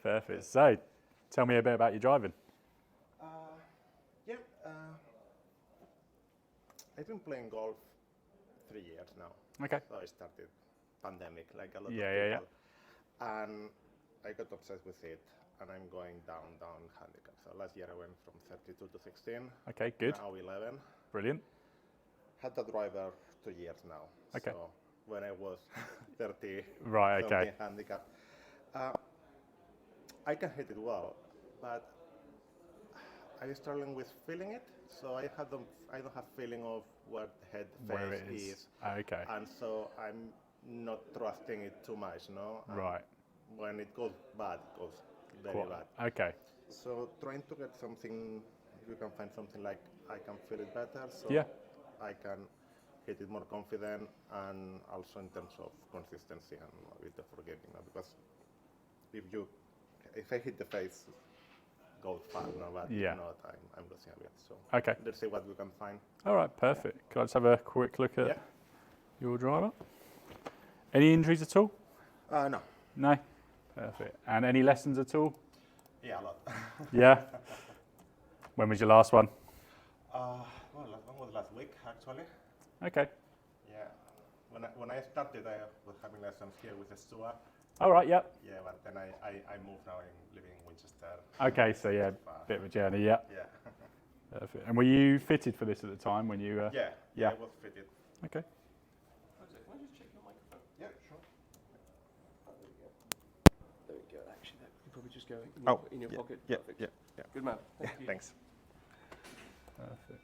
Perfect. So, tell me a bit about your driving. Yeah, I've been playing golf 3 years now. Okay. So I started pandemic, like a lot of Yeah, people. yeah, yeah. And I got obsessed with it, and I'm going down handicap. So last year I went from 32 to 16. Okay, good. Now 11. Brilliant. Had the driver 2 years now. Okay. So when I was 30, Right, okay. something handicap, I can hit it well, but I'm struggling with feeling it. So I don't have feeling of where the head Where face it is. is. Okay. And so I'm not trusting it too much, no? And Right. when it goes bad, it goes very bad. Okay. So trying to get something, if you can find something like I can feel it better, so Yeah. I can hit it more confident, and also in terms of consistency and with the forgetting, because if I hit the face, goes far, no, but Yeah. if not, I'm losing a bit. So Okay. let's see what we can find. All right, perfect. Can I just have a quick look at Yeah. your driver? Any injuries at all? No. No? Perfect. And any lessons at all? Yeah, a lot. Yeah? When was your last one? Well, last one was last week, actually. Okay. Yeah. When I started, I was having lessons here with a Stuart. All right, yep. Yeah, but then I moved now. I'm living in Winchester. Okay, so yeah, bit of a journey, yeah. Yeah. Perfect. And were you fitted for this at the time when you... Yeah, I was fitted. Okay. Can I just check your microphone? Yeah, sure. There we go. Actually, that could probably just go in your pocket. Yeah, Perfect. yeah. Good man. Thank you. Thanks. Perfect.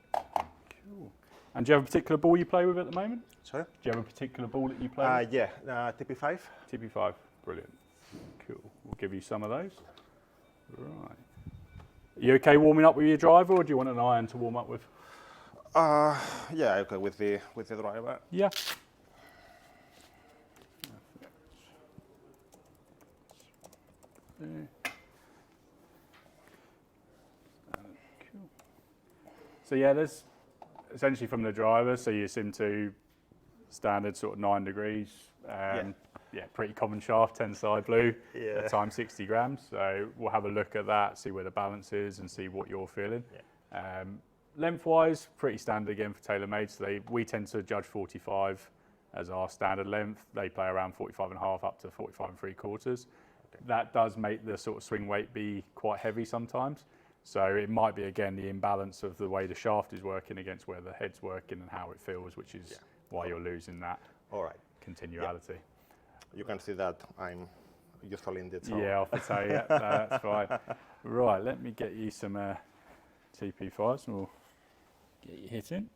Cool. And do you have a particular ball you play with at the moment? Sorry? Do you have a particular ball that you play with? Yeah, TP5. TP5. Brilliant. Cool. We'll give you some of those. Right. Are you okay warming up with your driver, or do you want an iron to warm up with? Yeah, okay, with the driver. Yeah. Cool. So yeah, there's essentially from the driver, so you sim to standard sort of 9 degrees. Yeah, pretty common shaft, 10 side blue, at times 60 grams. So we'll have a look at that, see where the balance is and see what you're feeling. Yeah. Length-wise, pretty standard again for TaylorMade. So we tend to judge 45 as our standard length. They play around 45.5 up to 45.75. Okay. That does make the sort of swing weight be quite heavy sometimes. So it might be, again, the imbalance of the way the shaft is working against where the head's working and how it feels, which is why you're losing that continuality. Yeah. You can see that I'm usefully in the toe. Yeah, off the toe, yeah, that's fine. Right, let me get you some TP5s and we'll get you hitting.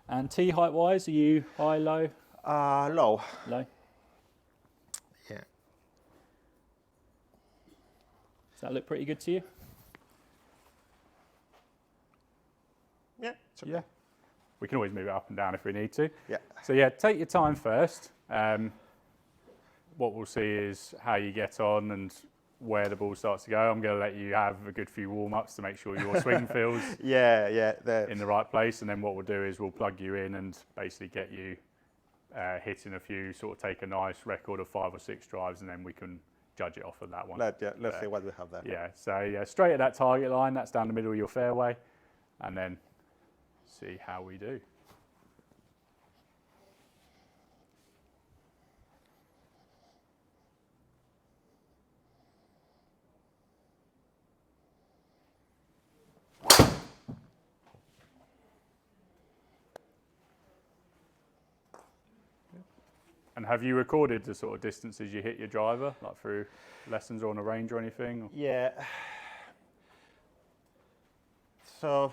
And tee height wise, are you high, low? Low. Low. Yeah. Does that look pretty good to you? Yeah. It's okay. Yeah. We can always move it up and down if we need to. Yeah. So yeah, take your time first. What we'll see is how you get on and where the ball starts to go. I'm going to let you have a good few warm-ups to make sure your swing feels in the right place. And then what we'll do is we'll plug you in and basically get you hitting a few, sort of take a nice record of 5 or 6 drives, and then we can judge it off of that one. Let's see what we have there. Yeah, so yeah, straight at that target line, that's down the middle of your fairway, and then see how we do. And have you recorded the sort of distances you hit your driver, like through lessons or on a range or anything? Yeah. So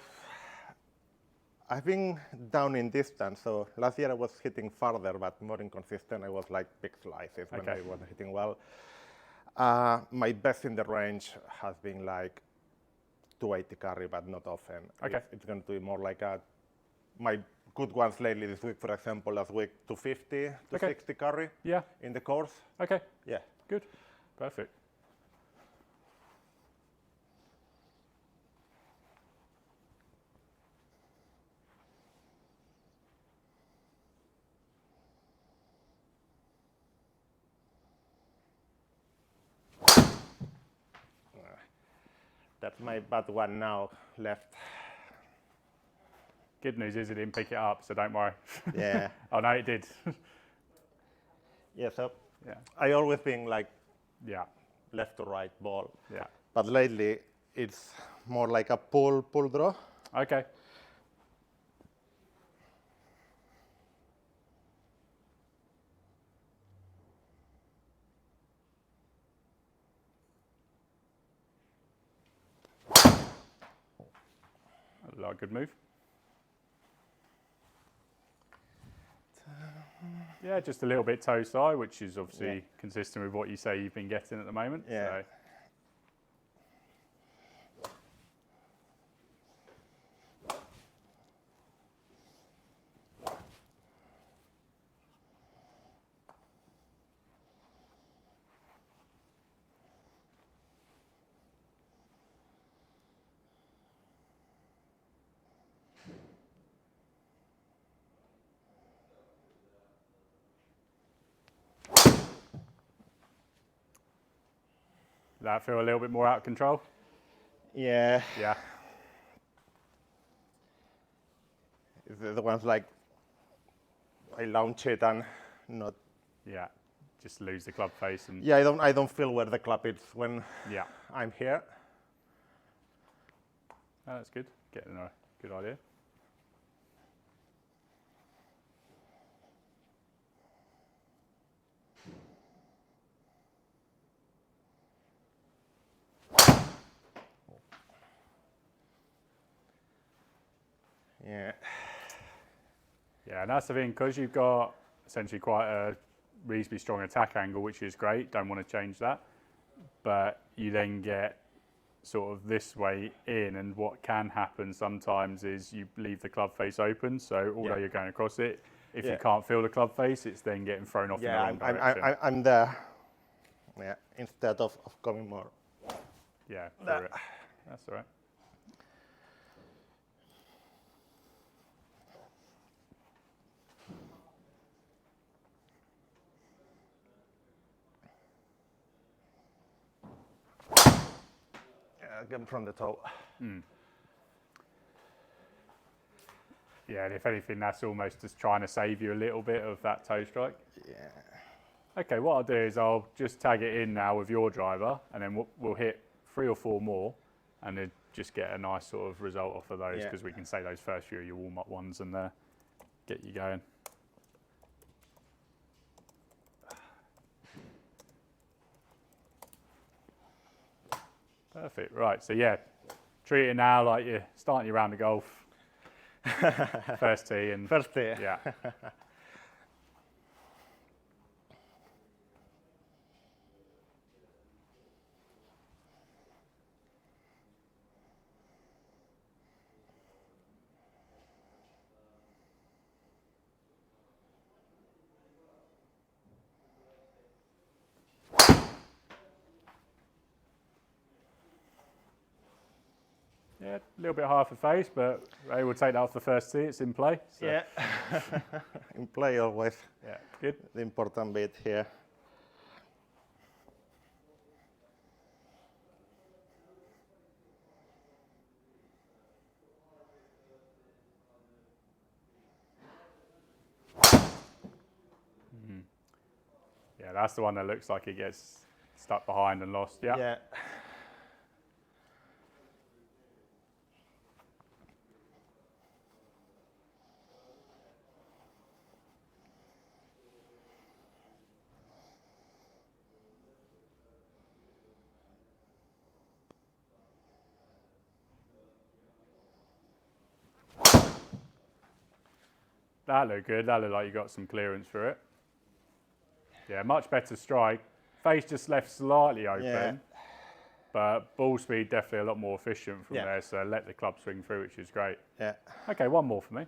I've been down in distance. So last year I was hitting farther, but more inconsistent. I was like big slices when I was hitting well. My best in the range has been like 280 carry, but not often. Okay. It's going to be more like my good ones lately this week, for example, last week 250 to 60 carry in the course. Okay. Yeah. Good. Perfect. That's my bad one now left. Good news is it didn't pick it up, so don't worry. Yeah. Oh no, it did. Yeah, so Yeah. I always been like Yeah. left to right ball. Yeah. But lately it's more like a pull draw. Okay. A lot of good move. Yeah, just a little bit toe side, which is obviously consistent with what you say you've been getting at the moment. Yeah. So. Does that feel a little bit more out of control? Yeah. Yeah. The ones like I launch it and not. Yeah. Just lose the club face and. Yeah, I don't feel where the club is when Yeah. I'm here. Oh, that's good. Getting a good idea. Yeah. Yeah, and that's the thing, because you've got essentially quite a reasonably strong attack angle, which is great, don't want to change that. But you then get sort of this way in, and what can happen sometimes is you leave the club face open, so although you're going across it, if you can't feel the club face, it's then getting thrown off in the wrong direction. I'm there. Yeah, instead of coming more. Yeah, through it. That's all right. Again from the toe. Yeah, and if anything, that's almost just trying to save you a little bit of that toe strike. Yeah. Okay, what I'll do is I'll just tag it in now with your driver, and then we'll hit 3 or 4 more, and then just get a nice sort of result off of those, because we can say those first few are your warm-up ones and get you going. Perfect, right, so yeah, treat it now like you're starting your round of golf. First tee and... First tee. Yeah. Yeah, a little bit higher for face, but Ray will take that off the first tee. It's in play. So. Yeah. In play always. Yeah, good. The important bit here. Yeah, that's the one that looks like it gets stuck behind and lost. Yeah. Yeah. That looked good. That looked like you got some clearance for it. Yeah, much better strike. Face just left slightly open, but ball speed definitely a lot more efficient from there. So let the club swing through, which is great. Yeah. Okay, one more for me.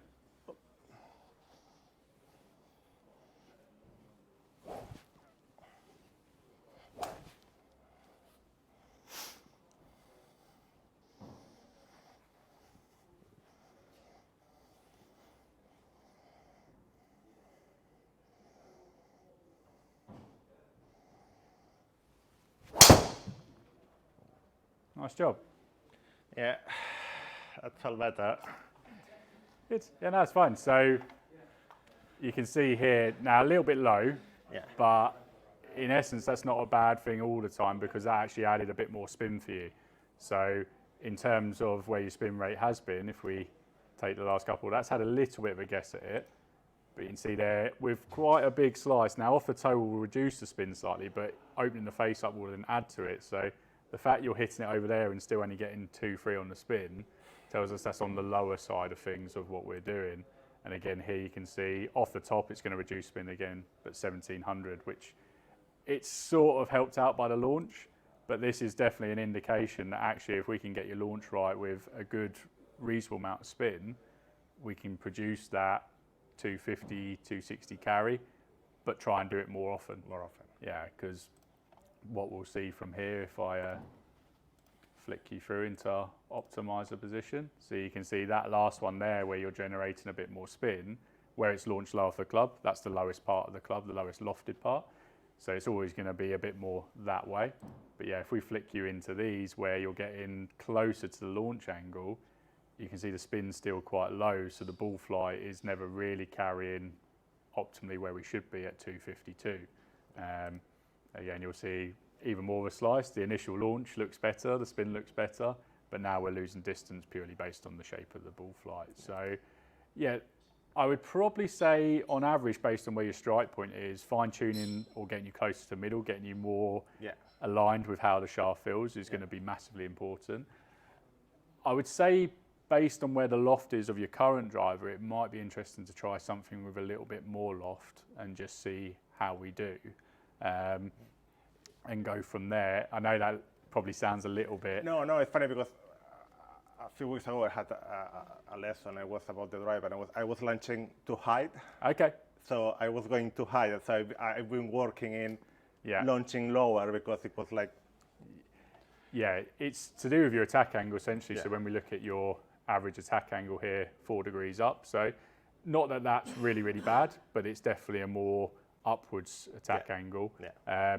Nice job. Yeah, that's all better. Good. Yeah, no, it's fine. So you can see here now a little bit low, Yeah. but in essence, that's not a bad thing all the time because that actually added a bit more spin for you. So in terms of where your spin rate has been, if we take the last couple, that's had a little bit of a guess at it. But you can see there with quite a big slice. Now off the toe will reduce the spin slightly, but opening the face up will then add to it. So the fact you're hitting it over there and still only getting 2-3 on the spin tells us that's on the lower side of things of what we're doing. And again, here you can see off the top, it's going to reduce spin again, but 1700, which it's sort of helped out by the launch, but this is definitely an indication that actually if we can get your launch right with a good reasonable amount of spin, we can produce that 250, 260 carry, but try and do it more often. More often. Yeah, because what we'll see from here, if I flick you through into our optimizer position, so you can see that last one there where you're generating a bit more spin, where it's launched low off the club, that's the lowest part of the club, the lowest lofted part. So it's always going to be a bit more that way. But yeah, if we flick you into these where you're getting closer to the launch angle, you can see the spin's still quite low, so the ball flight is never really carrying optimally where we should be at 252. Again, you'll see even more of a slice. The initial launch looks better, the spin looks better, but now we're losing distance purely based on the shape of the ball flight. So yeah, I would probably say on average, based on where your strike point is, fine tuning or getting you closer to middle, getting you more aligned with how the shaft feels is going to be massively important. I would say based on where the loft is of your current driver, it might be interesting to try something with a little bit more loft and just see how we do and go from there. I know that probably sounds a little bit... No, it's funny because a few weeks ago I had a lesson. I was about the driver and I was launching too high. Okay. So I was going too high. So I've been working in launching lower because it was like... Yeah, it's to do with your attack angle essentially. Yeah. So when we look at your average attack angle here, 4 degrees up. So not that that's really, really bad, but it's definitely a more upwards attack angle. Yeah.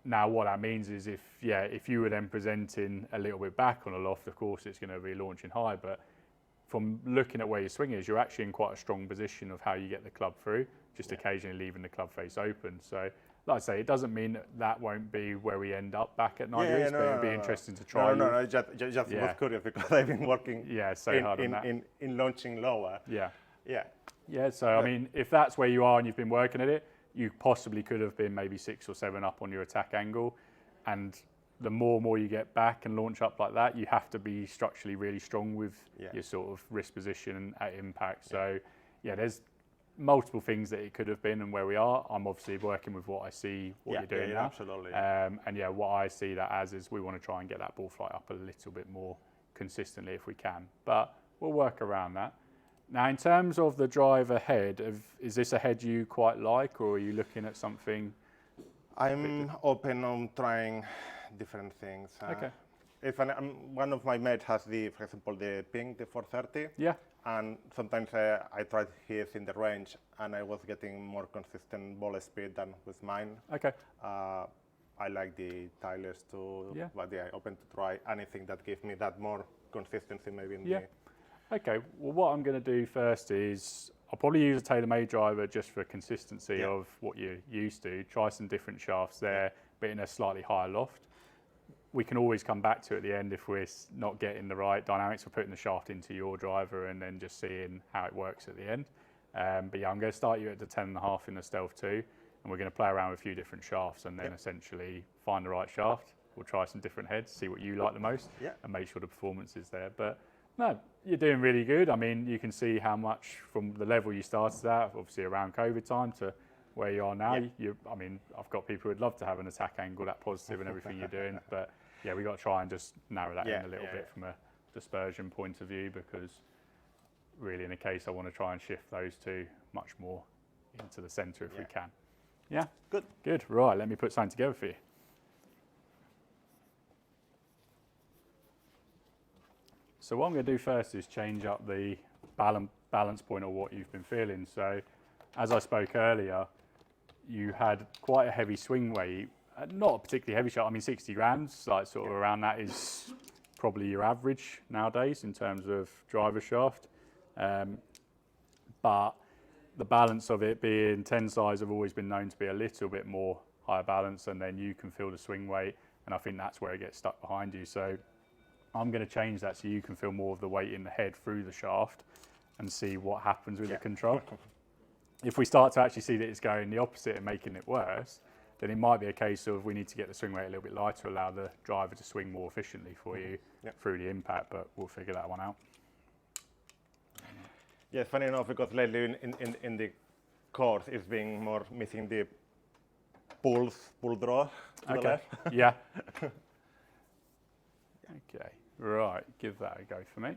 Now what that means is if you were then presenting a little bit back on a loft, of course it's going to be launching high, but from looking at where your swing is, you're actually in quite a strong position of how you get the club through, just occasionally leaving the club face open. So like I say, it doesn't mean that won't be where we end up back at 9 degrees, but it would be interesting to try. No, just was curious because I've been working hard on that. In launching lower. Yeah, so I mean, if that's where you are and you've been working at it, you possibly could have been maybe 6 or 7 up on your attack angle. And the more you get back and launch up like that, you have to be structurally really strong with your sort of wrist position at impact. So there's multiple things that it could have been and where we are. I'm obviously working with what I see, what you're doing now. Absolutely. And what I see that as is we want to try and get that ball flight up a little bit more consistently if we can. But we'll work around that. Now, in terms of the driver head, is this a head you quite like, or are you looking at something? I'm open on trying different things. Okay. If one of my mates has for example, the pink, the 430. Yeah. And sometimes I tried his in the range, and I was getting more consistent ball speed than with mine. Okay. I like the Titleist too, but open to try anything that gives me that more consistency maybe in the... Okay, well what I'm going to do first is I'll probably use a TaylorMade driver just for consistency of what you're used to. Try some different shafts there, but in a slightly higher loft. We can always come back to at the end if we're not getting the right dynamics for putting the shaft into your driver and then just seeing how it works at the end. But yeah, I'm going to start you at the 10.5 in the Stealth 2, and we're going to play around with a few different shafts and then essentially find the right shaft. We'll try some different heads, see what you like the most, and make sure the performance is there. But no, you're doing really good. I mean, you can see how much from the level you started at, obviously around COVID time, to where you are now. I mean, I've got people who'd love to have an attack angle that positive and everything you're doing, but yeah, we got to try and just narrow that in a little bit from a dispersion point of view, because really in a case I want to try and shift those two much more into the centre if we can. Yeah? Good. Right, let me put something together for you. So what I'm going to do first is change up the balance point of what you've been feeling. So as I spoke earlier, you had quite a heavy swing weight, not a particularly heavy shot. I mean, 60 grams, like sort of around that is probably your average nowadays in terms of driver shaft. But the balance of it being 10 size have always been known to be a little bit more higher balance, and then you can feel the swing weight, and I think that's where it gets stuck behind you. So I'm going to change that so you can feel more of the weight in the head through the shaft and see what happens with the control. If we start to actually see that it's going the opposite and making it worse, then it might be a case of we need to get the swing weight a little bit lighter, allow the driver to swing more efficiently for you through the impact, but we'll figure that one out. Yeah, funny enough, because lately in the course it's been more missing the pull draw to the left. Yeah. Okay, right, give that a go for me.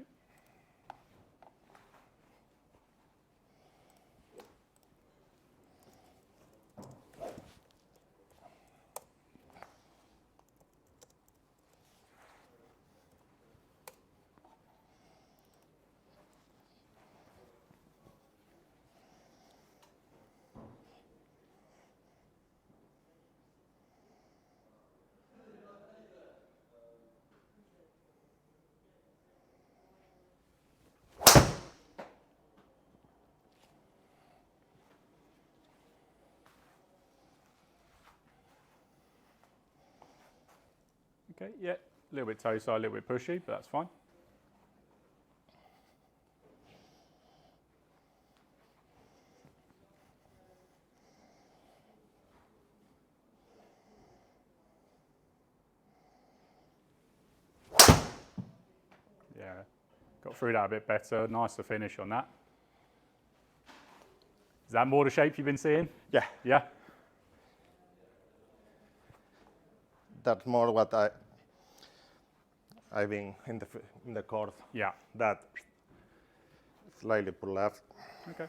Okay, yeah, a little bit toe side, a little bit pushy, but that's fine. Yeah, got through that a bit better, nicer finish on that. Is that more the shape you've been seeing? Yeah. Yeah? That's more what I've been in the course. Yeah. That slightly pull left. Okay.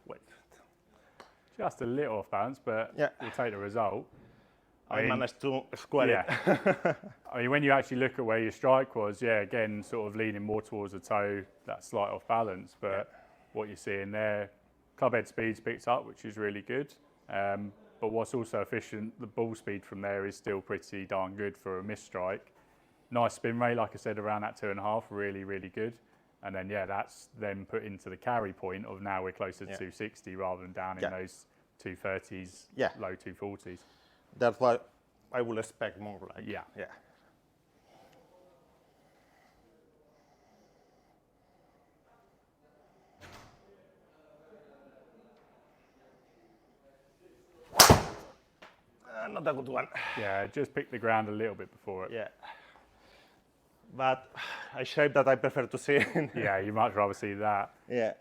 Wait. Just a little off balance, but we'll take the result. I managed to square it. I mean, when you actually look at where your strike was, again, sort of leaning more towards the toe, that slight off balance. But what you're seeing there, club head speed's picked up, which is really good. But what's also efficient, the ball speed from there is still pretty darn good for a missed strike. Nice spin rate, like I said, around that 2.5, really, really good. And then, that's then put into the carry point of now we're closer to 260 rather than down in those 230s, low 240s. That's what I would expect more like. Yeah. Not a good one. Yeah, just pick the ground a little bit before it. Yeah. But a shape that I prefer to see. Yeah, you much rather see that. Yeah.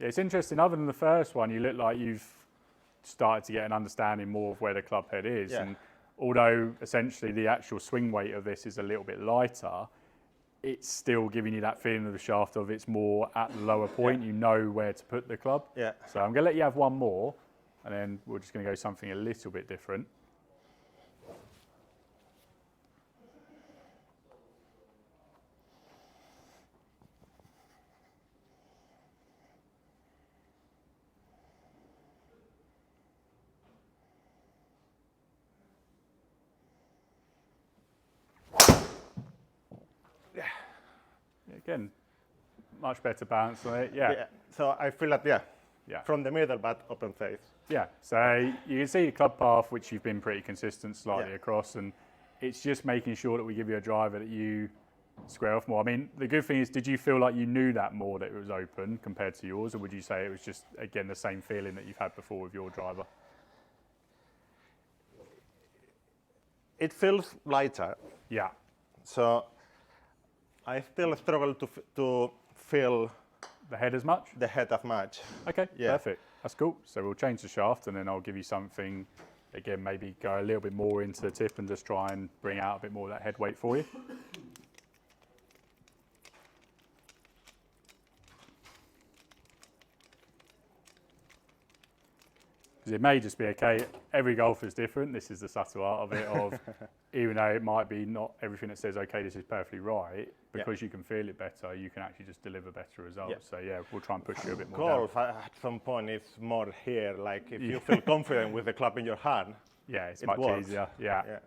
It's interesting, other than the first one, you look like you've started to get an understanding more of where the club head is. And although essentially the actual swing weight of this is a little bit lighter, it's still giving you that feeling of the shaft of it's more at the lower point. You know where to put the club. Yeah. So I'm going to let you have one more, and then we're just going to go something a little bit different. Again, much better balance on it, So I feel that, from the middle, but open face. Yeah, so you can see the club path, which you've been pretty consistent slightly across, and it's just making sure that we give you a driver that you square off more. I mean, the good thing is, did you feel like you knew that more, that it was open compared to yours, or would you say it was just, again, the same feeling that you've had before with your driver? It feels lighter. Yeah. So I still struggle to feel the head as much? The head as much. Okay, perfect. That's cool. So we'll change the shaft, and then I'll give you something, again, maybe go a little bit more into the tip and just try and bring out a bit more of that head weight for you. Because Because it may just be, okay, every golfer is different. This is the subtle art of it, of even though it might be not everything that says, okay, this is perfectly right, because you can feel it better, you can actually just deliver better results. So yeah, we'll try and push you a bit more golf at some point is more here, like if you feel confident with the club in your hand. Yeah, it's it much works. easier. Yeah.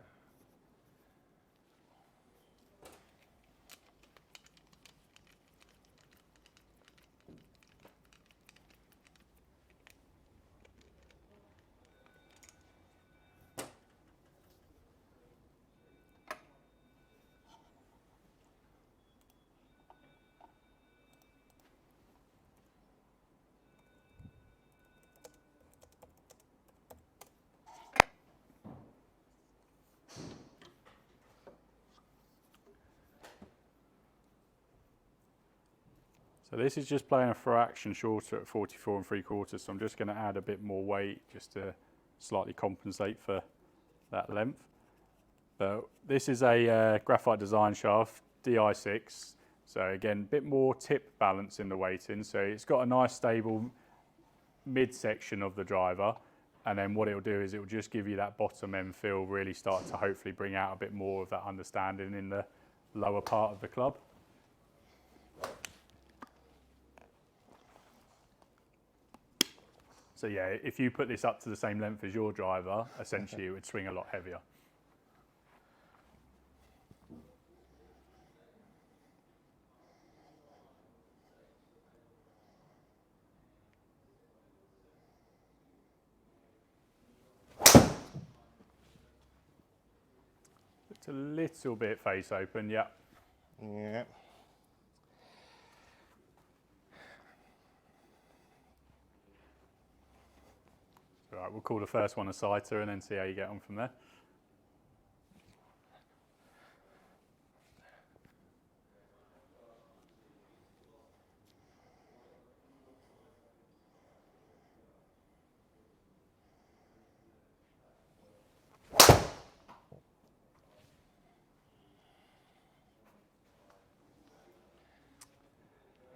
So this is just playing a fraction shorter at 44 3/4, so I'm just going to add a bit more weight just to slightly compensate for that length. But this is a graphite design shaft, DI6, so again, a bit more tip balance in the weighting, so it's got a nice stable midsection of the driver, and then what it'll do is it will just give you that bottom end feel, really start to hopefully bring out a bit more of that understanding in the lower part of the club. So yeah, if you put this up to the same length as your driver, essentially it would swing a lot heavier. It's a little bit face open, yeah. Yeah. All right, we'll call the first one a sighter and then see how you get on from there.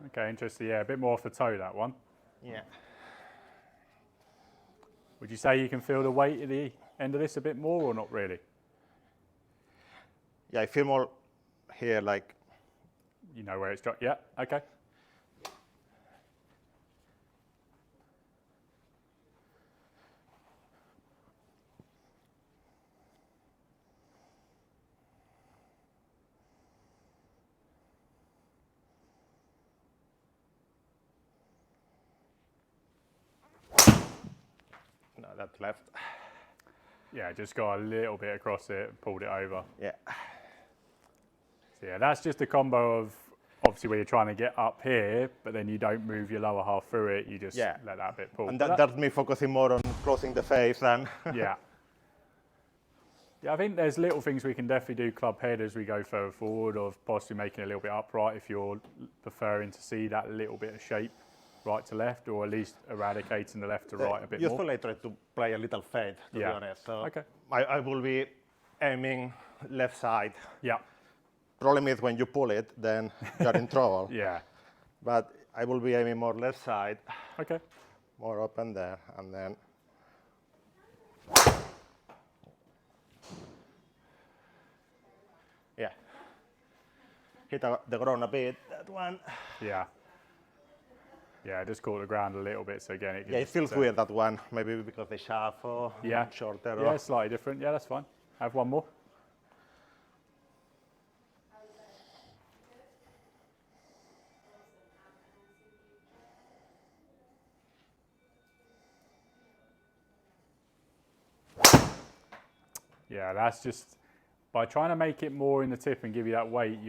Okay, interesting. Yeah, a bit more off the toe, that one. Yeah. Would you say you can feel the weight at the end of this a bit more or not really? Yeah, I feel more here, like. You know where it's dropped? Yeah, okay. No, that's left. Yeah, just got a little bit across it, pulled it over. Yeah. So yeah, that's just a combo of obviously where you're trying to get up here, but then you don't move your lower half through it, you just let that bit pull. And that's me focusing more on closing the face than. Yeah. Yeah, I think there's little things we can definitely do club head as we go further forward, of possibly making it a little bit upright if you're preferring to see that little bit of shape right to left, or at least eradicating the left to right a bit more. Usually I try to play a little fade, to be honest. So okay. I will be aiming left side. Yeah. Problem is when you pull it, then you're in trouble. Yeah. But I will be aiming more left side. Okay. More open there, and then. Yeah. Hit the ground a bit, that one. Yeah. Yeah, just caught the ground a little bit, so again, it feels weird, that one. Maybe because the shaft or shorter. Yeah, slightly different. Yeah, that's fine. Have one more. Yeah, that's just, by trying to make it more in the tip and give you that weight,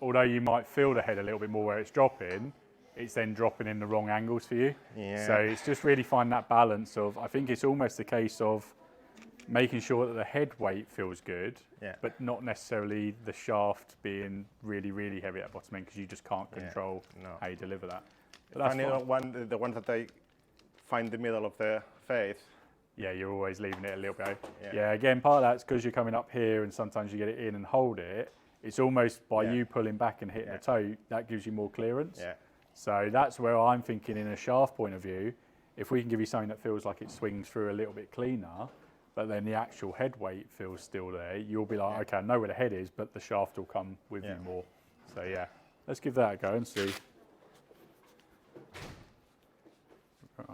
although you might feel the head a little bit more where it's dropping, it's then dropping in the wrong angles for you. Yeah. So it's just really finding that balance of, I think it's almost a case of making sure that the head weight feels good, but not necessarily the shaft being really, really heavy at the bottom end, because you just can't control how you deliver that. But that's fine. The one that I find the middle of the face. Yeah, you're always leaving it a little bit. Yeah, again, part of that's because you're coming up here and sometimes you get it in and hold it. It's almost by you pulling back and hitting the toe, that gives you more clearance. Yeah. So that's where I'm thinking in a shaft point of view, If we can give you something that feels like it swings through a little bit cleaner, but then the actual head weight feels still there, you'll be like, okay, I know where the head is, but the shaft will come with you more. So yeah, let's give that a go and see. Right.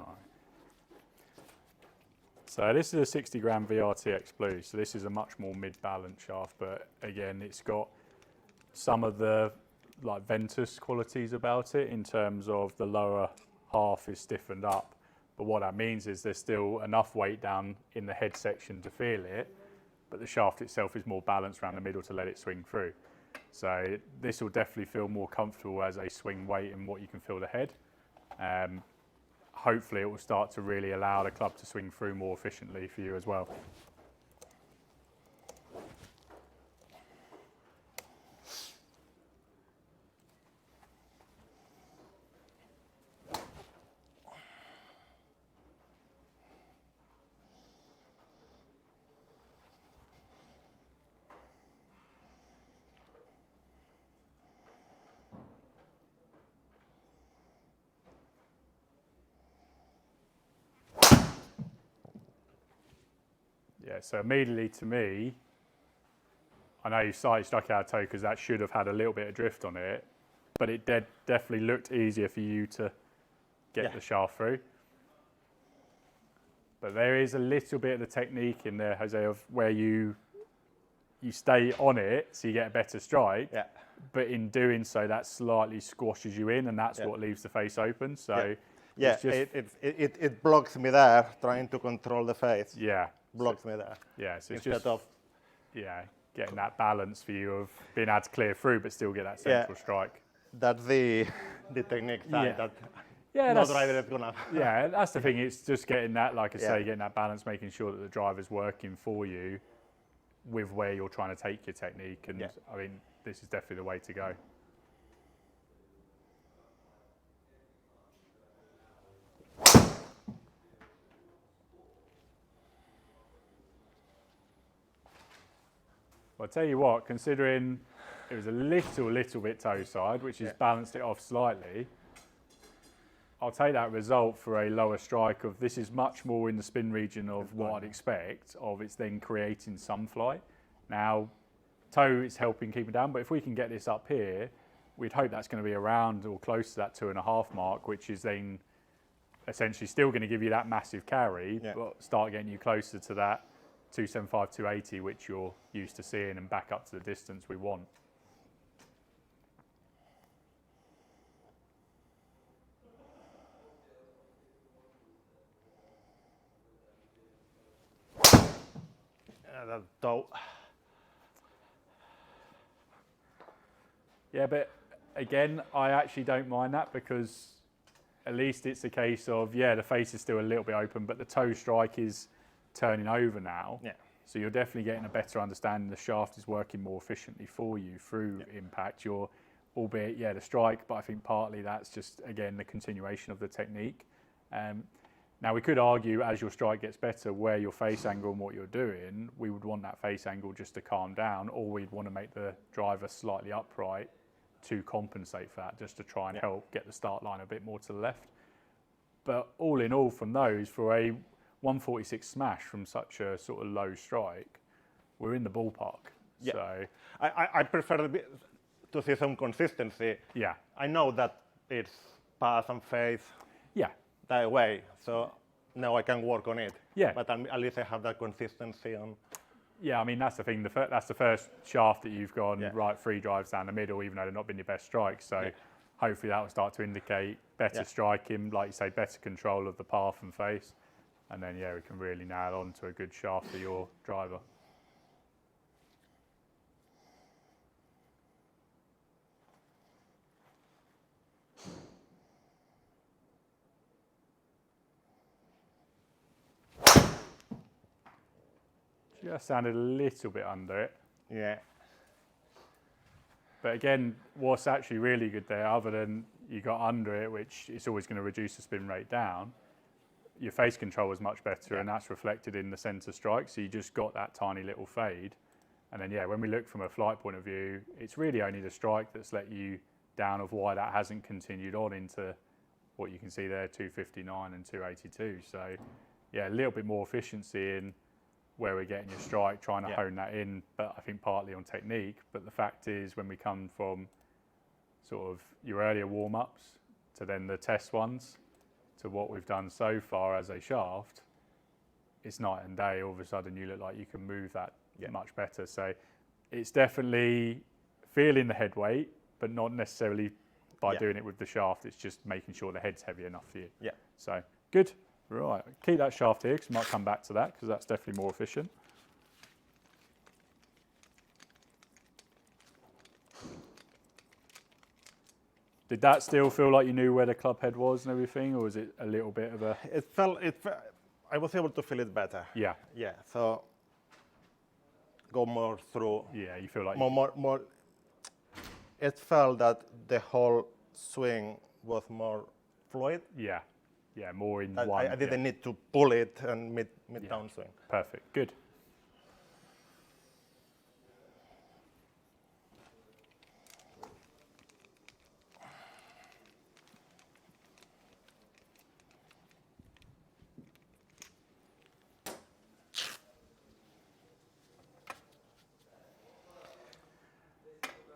So this is a 60 gram VRTX Blue, so this is a much more mid-balance shaft, but again, it's got some of the like Ventus qualities about it in terms of the lower half is stiffened up. But what that means is there's still enough weight down in the head section to feel it, but the shaft itself is more balanced around the middle to let it swing through. So this will definitely feel more comfortable as a swing weight in what you can feel the head. Hopefully it will start to really allow the club to swing through more efficiently for you as well. Yeah, so immediately to me, I know you slightly stuck out toe because that should have had a little bit of drift on it, but it definitely looked easier for you to get the shaft through. But there is a little bit of the technique in there, Jose, of where you stay on it so you get a better strike, but in doing so that slightly squashes you in, and that's what leaves the face open. So it blocks me there, trying to control the face. Blocks me there. So it's just getting that balance for you of being able to clear through but still get that central strike. That's the technique side that no driver is gonna. That's the thing. It's just getting that, like I say, getting that balance, making sure that the driver's working for you with where you're trying to take your technique. And I mean, this is definitely the way to go. Well, I'll tell you what, considering it was a little bit toe side, which has balanced it off slightly, I'll take that result for a lower strike of this is much more in the spin region of what I'd expect, of it's then creating some flight. Now, toe is helping keep it down, but if we can get this up here, we'd hope that's going to be around or close to that 2.5 mark, which is then essentially still going to give you that massive carry, but start getting you closer to that 275, 280, which you're used to seeing, and back up to the distance we want. That toe. Yeah, but again, I actually don't mind that because at least it's a case of, the face is still a little bit open, but the toe strike is turning over now. So you're definitely getting a better understanding. The shaft is working more efficiently for you through impact. You're, albeit, the strike, but I think partly that's just, again, the continuation of the technique. Now, we could argue as your strike gets better where your face angle and what you're doing, we would want that face angle just to calm down, or we'd want to make the driver slightly upright to compensate for that, just to try and help get the start line a bit more to the left. But all in all, from those, for a 146 smash from such a sort of low strike, we're in the ballpark. So I prefer to see some consistency. I know that it's pass and face that way, so now I can work on it. But at least I have that consistency on. I mean, that's the thing. That's the first shaft that you've gone right 3 drives down the middle, even though they've not been your best strikes. So hopefully that will start to indicate better striking, like you say, better control of the path and face. And then, we can really nail on to a good shaft for your driver. Just sounded a little bit under it. But again, what's actually really good there, other than you got under it, which is always going to reduce the spin rate down, your face control was much better, and that's reflected in the centre strike. So you just got that tiny little fade. And then, when we look from a flight point of view, it's really only the strike that's let you down of why that hasn't continued on into what you can see there, 259 and 282. So yeah, a little bit more efficiency in where we're getting your strike, trying to hone that in, but I think partly on technique. But the fact is, when we come from sort of your earlier warm-ups to then the test ones to what we've done so far as a shaft, it's night and day. All of a sudden you look like you can move that much better. So it's definitely feeling the head weight, but not necessarily by doing it with the shaft. It's just making sure the head's heavy enough for you. Yeah. So good. Right, keep that shaft here because we might come back to that because that's definitely more efficient. Did that still feel like you knew where the club head was and everything, or was it a little bit of a... I was able to feel it better. Yeah. Yeah, so go more through. Yeah, you feel like... More. It felt that the whole swing was more fluid. Yeah. Yeah, more in one. I didn't need to pull it and mid downswing. Perfect, good.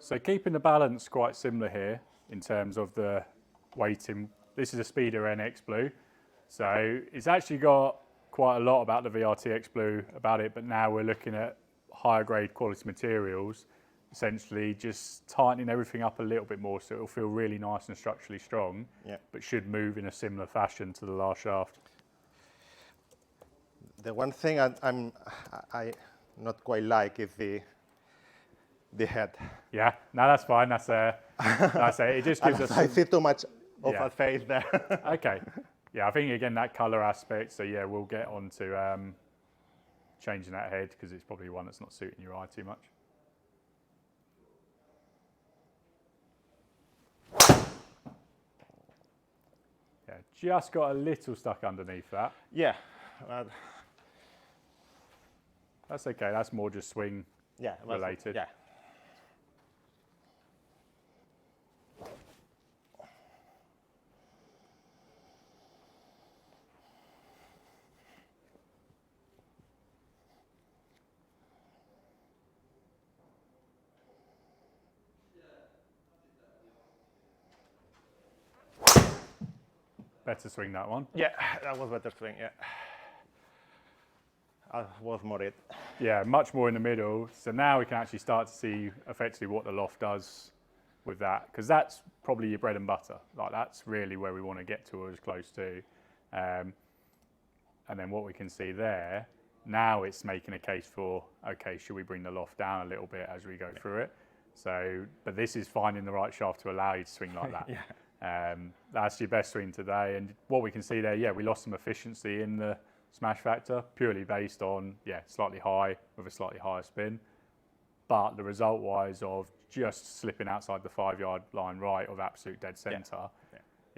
So keeping the balance quite similar here in terms of the weighting. This is a Speeder NX Blue. So it's actually got quite a lot about the VRTX Blue about it, but now we're looking at higher grade quality materials, essentially just tightening everything up a little bit more so it'll feel really nice and structurally strong, but should move in a similar fashion to the last shaft. The one thing I not quite like is the head. Yeah, no, that's fine. That's it. It just gives us... I see too much of a face there. Okay. Yeah, I think, again, that colour aspect, so yeah, we'll get on to changing that head because it's probably one that's not suiting your eye too much. Yeah, just got a little stuck underneath that. Yeah. That's okay, that's more just swing related. Yeah. Better swing, that one. Yeah, that was better swing, yeah. I was more it. Yeah, much more in the middle. So now we can actually start to see effectively what the loft does with that, because that's probably your bread and butter. Like, that's really where we want to get to or as close to. And then what we can see there, now it's making a case for, okay, should we bring the loft down a little bit as we go through it? So, but this is finding the right shaft to allow you to swing like that. That's your best swing today. And what we can see there, yeah, we lost some efficiency in the smash factor, purely based on, slightly high with a slightly higher spin. But the result-wise of just slipping outside the 5-yard line right of absolute dead centre,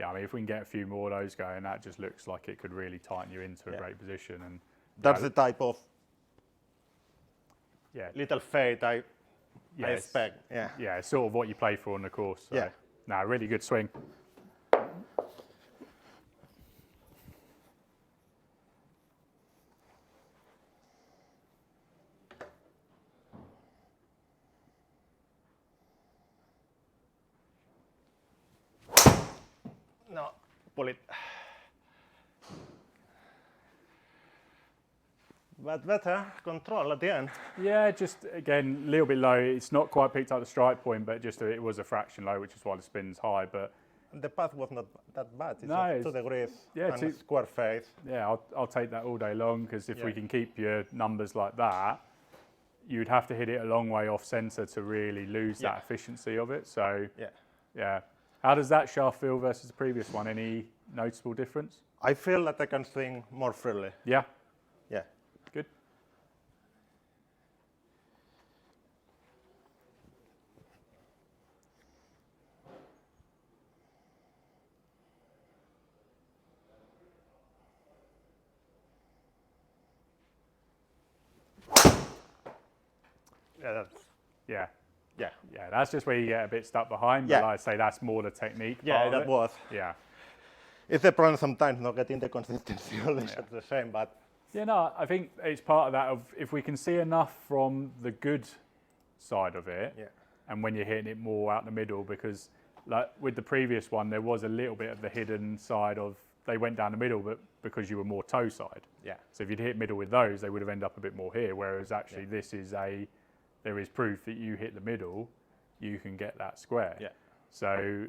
I mean, if we can get a few more of those going, that just looks like it could really tighten you into a great position. And that's the type of little fade I expect. Yeah, it's sort of what you play for on the course. So. No, really good swing. No, pull it. But better control at the end. Yeah, just again a little bit low. It's not quite picked up the strike point, but just it was a fraction low, which is why the spin's high. But the path was not that bad. It's no, 2 degrees and two, a square face. Yeah, I'll take that all day long because if we can keep your numbers like that, you'd have to hit it a long way off centre to really lose that efficiency of it. So yeah. How does that shaft feel versus the previous one? Any noticeable difference? I feel that I can swing more freely. Yeah. Yeah. Good. Yeah, that's just where you get a bit stuck behind. But like I say, that's more the technique part of it. Was. Yeah. It's a problem sometimes not getting the consistency of the shots the same, but Yeah, no, I think it's part of that of if we can see enough from the good side of it, and when you're hitting it more out the middle, because like with the previous one, there was a little bit of the hidden side of they went down the middle, but because you were more toe side. Yeah. So if you'd hit middle with those, they would have ended up a bit more here. Whereas actually, this is there is proof that you hit the middle, you can get that square. Yeah. So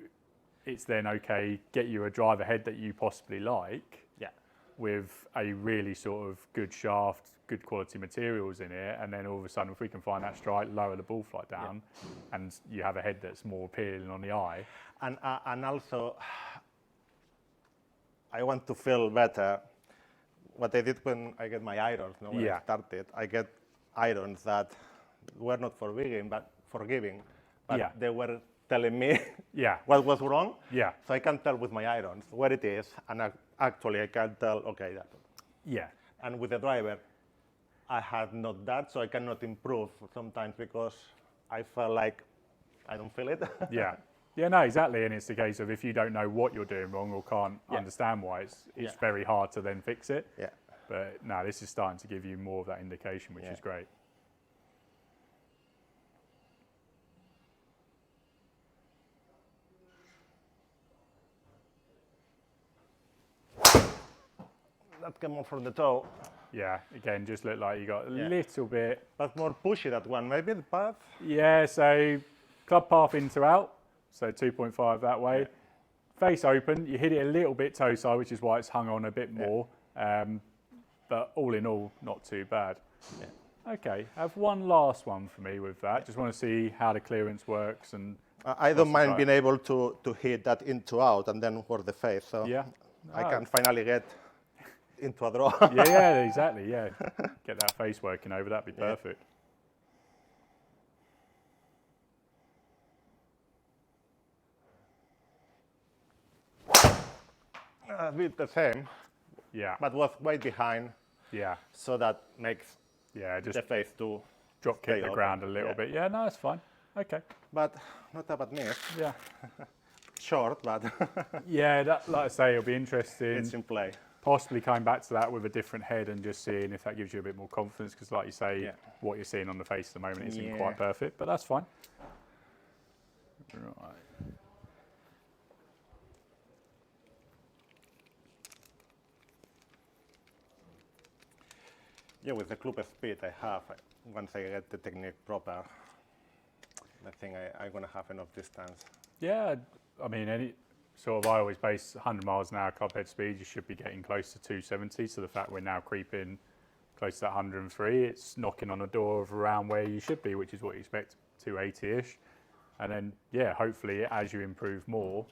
it's then okay, get you a driver head that you possibly like. Yeah. With a really sort of good shaft, good quality materials in it, and then all of a sudden, if we can find that strike, lower the ball flight down, and you have a head that's more appealing on the eye. And also, I want to feel better. What I did when I get my irons, when I started, I get irons that were not forgiving, but they were telling me what was wrong. Yeah. So I can tell with my irons where it is, and actually I can tell, okay, that. Yeah. And with the driver, I had not that, so I cannot improve sometimes because I felt like I don't feel it. Yeah. Yeah, no, exactly. And it's the case of if you don't know what you're doing wrong or can't understand why, it's very hard to then fix it. Yeah. But no, this is starting to give you more of that indication, which is great. That came off from the toe. Yeah, again, just looked like you got a little bit. But more pushy, that one. Maybe the path? Yeah, so club path in to out, so 2.5 that way. Yeah. Face open, you hit it a little bit toe side, which is why it's hung on a bit more. But all in all, not too bad. Yeah. Okay, I have one last one for me with that. Just want to see how the clearance works. And I don't mind being able to hit that into out and then work the face. So I can finally get into a draw. yeah, exactly, yeah. Get that face working over, that'd be perfect. A bit the same. Yeah. But was way behind. Yeah. So that makes just the face to drop kick the ground a little bit. Yeah, no, that's fine. Okay. But not a bad miss. Yeah. Short, but yeah, that, like I say, it'll be interesting. It's in play. Possibly coming back to that with a different head and just seeing if that gives you a bit more confidence, because like you say, what you're seeing on the face at the moment isn't quite perfect, but that's fine. Right. Yeah, with the club speed I have, once I get the technique proper, I think I'm going to have enough distance. Yeah, I mean, I always base 100 miles an hour club head speed, you should be getting close to 270. So the fact we're now creeping close to that 103, it's knocking on the door of around where you should be, which is what you expect, 280-ish. And then, hopefully as you improve more,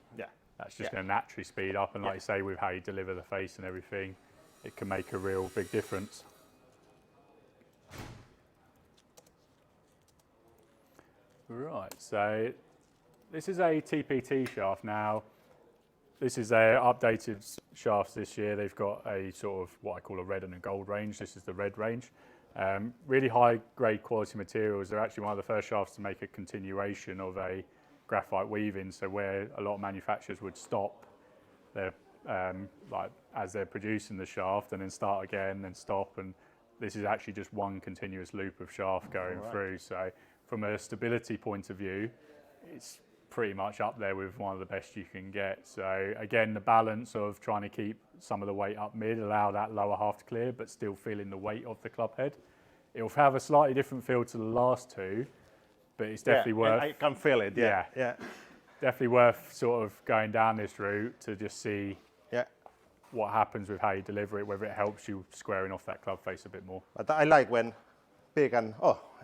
that's just going to naturally speed up. And like you say, with how you deliver the face and everything, it can make a real big difference. Right, so this is a TPT shaft now. This is their updated shafts this year. They've got a sort of what I call a red and a gold range. This is the red range. Really high grade quality materials. They're actually one of the first shafts to make a continuation of a graphite weaving. So where a lot of manufacturers would stop their, like as they're producing the shaft and then start again, then stop. And this is actually just one continuous loop of shaft going through. So from a stability point of view, it's pretty much up there with one of the best you can get. So again, the balance of trying to keep some of the weight up mid, allow that lower half to clear, but still feeling the weight of the club head. It'll have a slightly different feel to the last two, but it's definitely worth. I can feel it. Yeah. Definitely worth sort of going down this route to just see what happens with how you deliver it, whether it helps you squaring off that club face a bit more. But I like when big and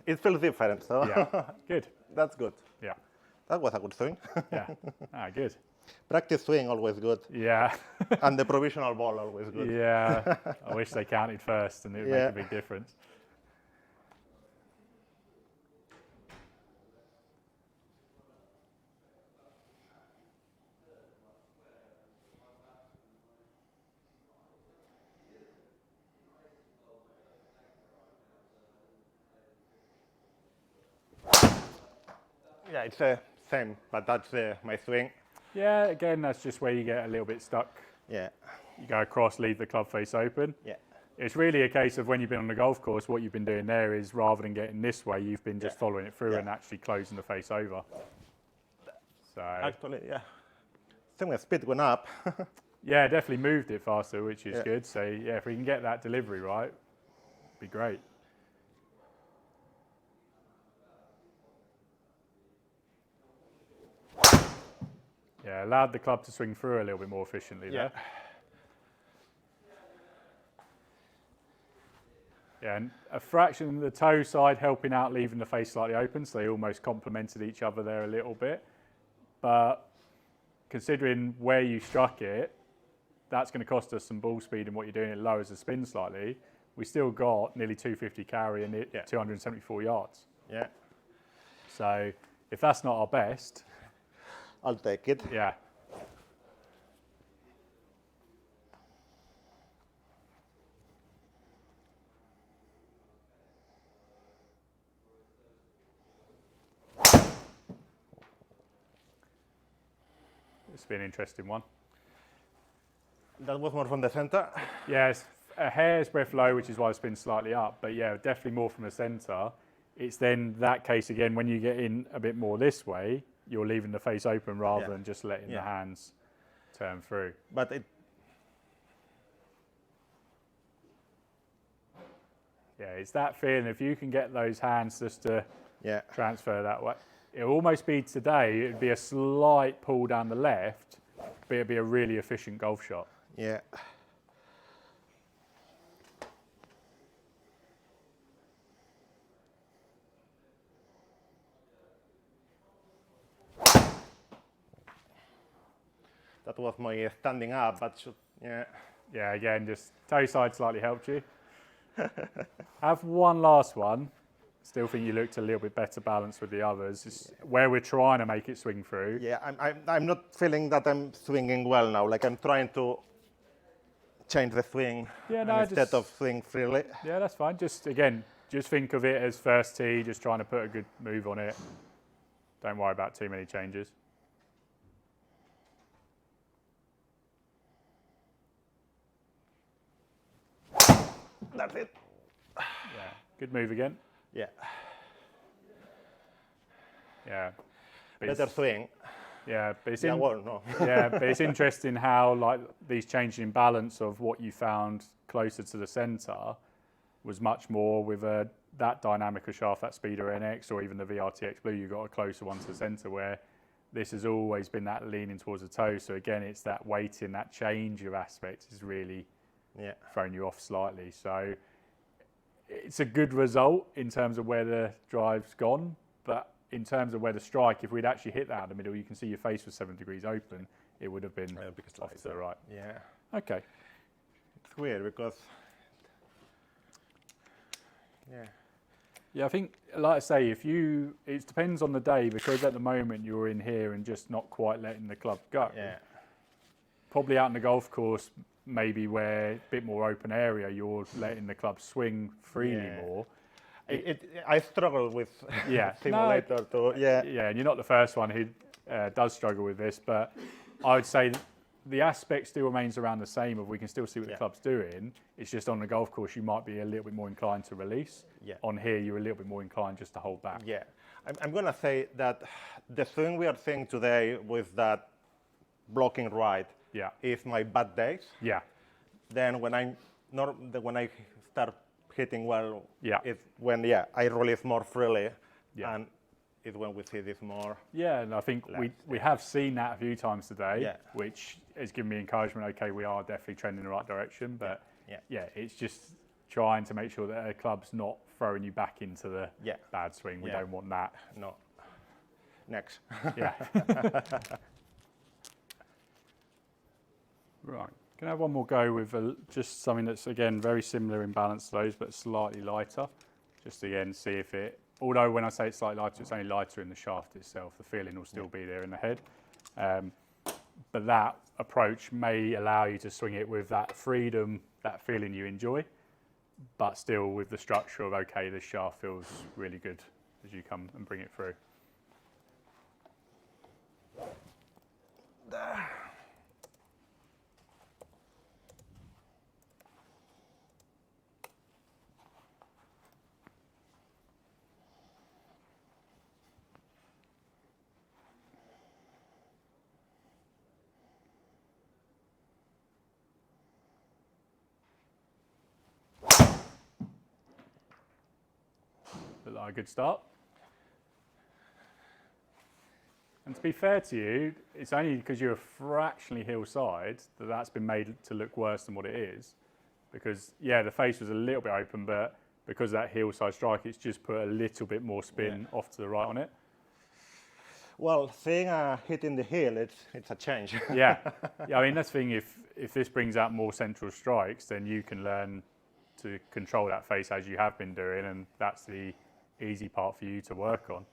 it feels different. So good. That's good. Yeah. That was a good swing. Good. Practice swing always good. Yeah. And the provisional ball always good. Yeah. I wish they counted first and it would make a big difference. Yeah, it's the same, but that's my swing. Yeah, again, that's just where you get a little bit stuck Yeah. You go across, leave the club face open. Yeah. It's really a case of when you've been on the golf course, what you've been doing there is rather than getting this way, you've been just following it through and actually closing the face over. So actually, yeah, I think the speed went up. yeah, definitely moved it faster, which is good. So yeah, if we can get that delivery right, it'd be great. Yeah, allowed the club to swing through a little bit more efficiently there. Yeah, and a fraction of the toe side helping out, leaving the face slightly open, so they almost complemented each other there a little bit. But considering where you struck it, that's going to cost us some ball speed, and what you're doing, it lowers the spin slightly. We still got nearly 250 carry and 274 yards. Yeah. So if that's not our best, I'll take it. Yeah. It's been an interesting one. That was more from the center. Yeah, it's a hair's breadth low, which is why it's been slightly up. But yeah, definitely more from the centre. It's then that case again, when you get in a bit more this way, you're leaving the face open rather than just letting the hands turn through. But it. Yeah, it's that feeling. If you can get those hands just to transfer that way, it'll almost be today, it'd be a slight pull down the left, but it'd be a really efficient golf shot. Yeah. That was my standing up, but Yeah, again, just toe side slightly helped you. Have one last one. Still think you looked a little bit better balanced with the others. It's where we're trying to make it swing through. Yeah, I'm not feeling that I'm swinging well now. Like I'm trying to change the swing instead of swing freely. Yeah, that's fine. Just again, just think of it as first tee, just trying to put a good move on it. Don't worry about too many changes. That's it. Yeah, good move again. Yeah. Yeah. Better swing. Yeah, but it's no. Yeah, but it's interesting how like these changes in balance of what you found closer to the centre was much more with that Dynamica shaft, that Speeder NX, or even the VRTX Blue. You got a closer one to the centre, where this has always been that leaning towards the toe. So again, it's that weighting, that change of aspects is really throwing you off slightly. So it's a good result in terms of where the drive's gone, but in terms of where the strike, if we'd actually hit that in the middle, you can see your face was 7 degrees open, it would have been off to the right. Yeah. Okay. It's weird because, Yeah, I think, like I say, it depends on the day, because at the moment you're in here and just not quite letting the club go. Yeah. Probably out in the golf course, maybe where a bit more open area, you're letting the club swing freely more. I struggle with simulator Yeah, and you're not the first one who does struggle with this, but I would say the aspect still remains around the same. Of we can still see what the club's doing. It's just on the golf course you might be a little bit more inclined to release. Yeah. On here you're a little bit more inclined just to hold back. Yeah, I'm gonna say that the swing we are seeing today with that blocking right is my bad days. Yeah. Then when I start hitting well, it's when I release more freely, and it's when we see this more. Yeah, and I think we have seen that a few times today, which has given me encouragement. Okay, we are definitely trending in the right direction, but it's just trying to make sure that a club's not throwing you back into the bad swing. We don't want that. No. Next. Yeah. Right. Can I have one more go with just something that's, again, very similar in balance to those, but slightly lighter? Just again, see if it, although when I say it's slightly lighter, it's only lighter in the shaft itself. The feeling will still be there in the head. But that approach may allow you to swing it with that freedom, that feeling you enjoy, but still with the structure of, okay, this shaft feels really good as you come and bring it through. Look like a good start. And to be fair to you, it's only because you're fractionally hillside that that's been made to look worse than what it is. Because, yeah, the face was a little bit open, but because of that hillside strike, it's just put a little bit more spin off to the right on it. Well, seeing a hit in the heel, it's a change. Yeah. I mean, that's the thing, if this brings out more central strikes, then you can learn to control that face as you have been doing, and that's the easy part for you to work on.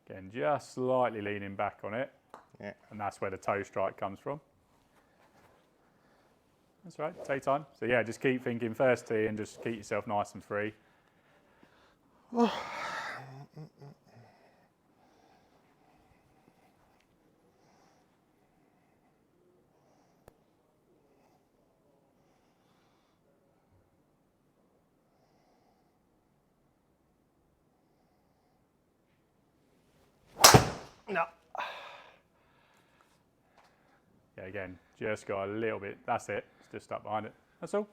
Again, just slightly leaning back on it, and that's where the toe strike comes from. That's right, take time. So yeah, just keep thinking first tee and just keep yourself nice and free. No. Yeah, again, just got a little bit, that's it, it's just up behind it, that's all.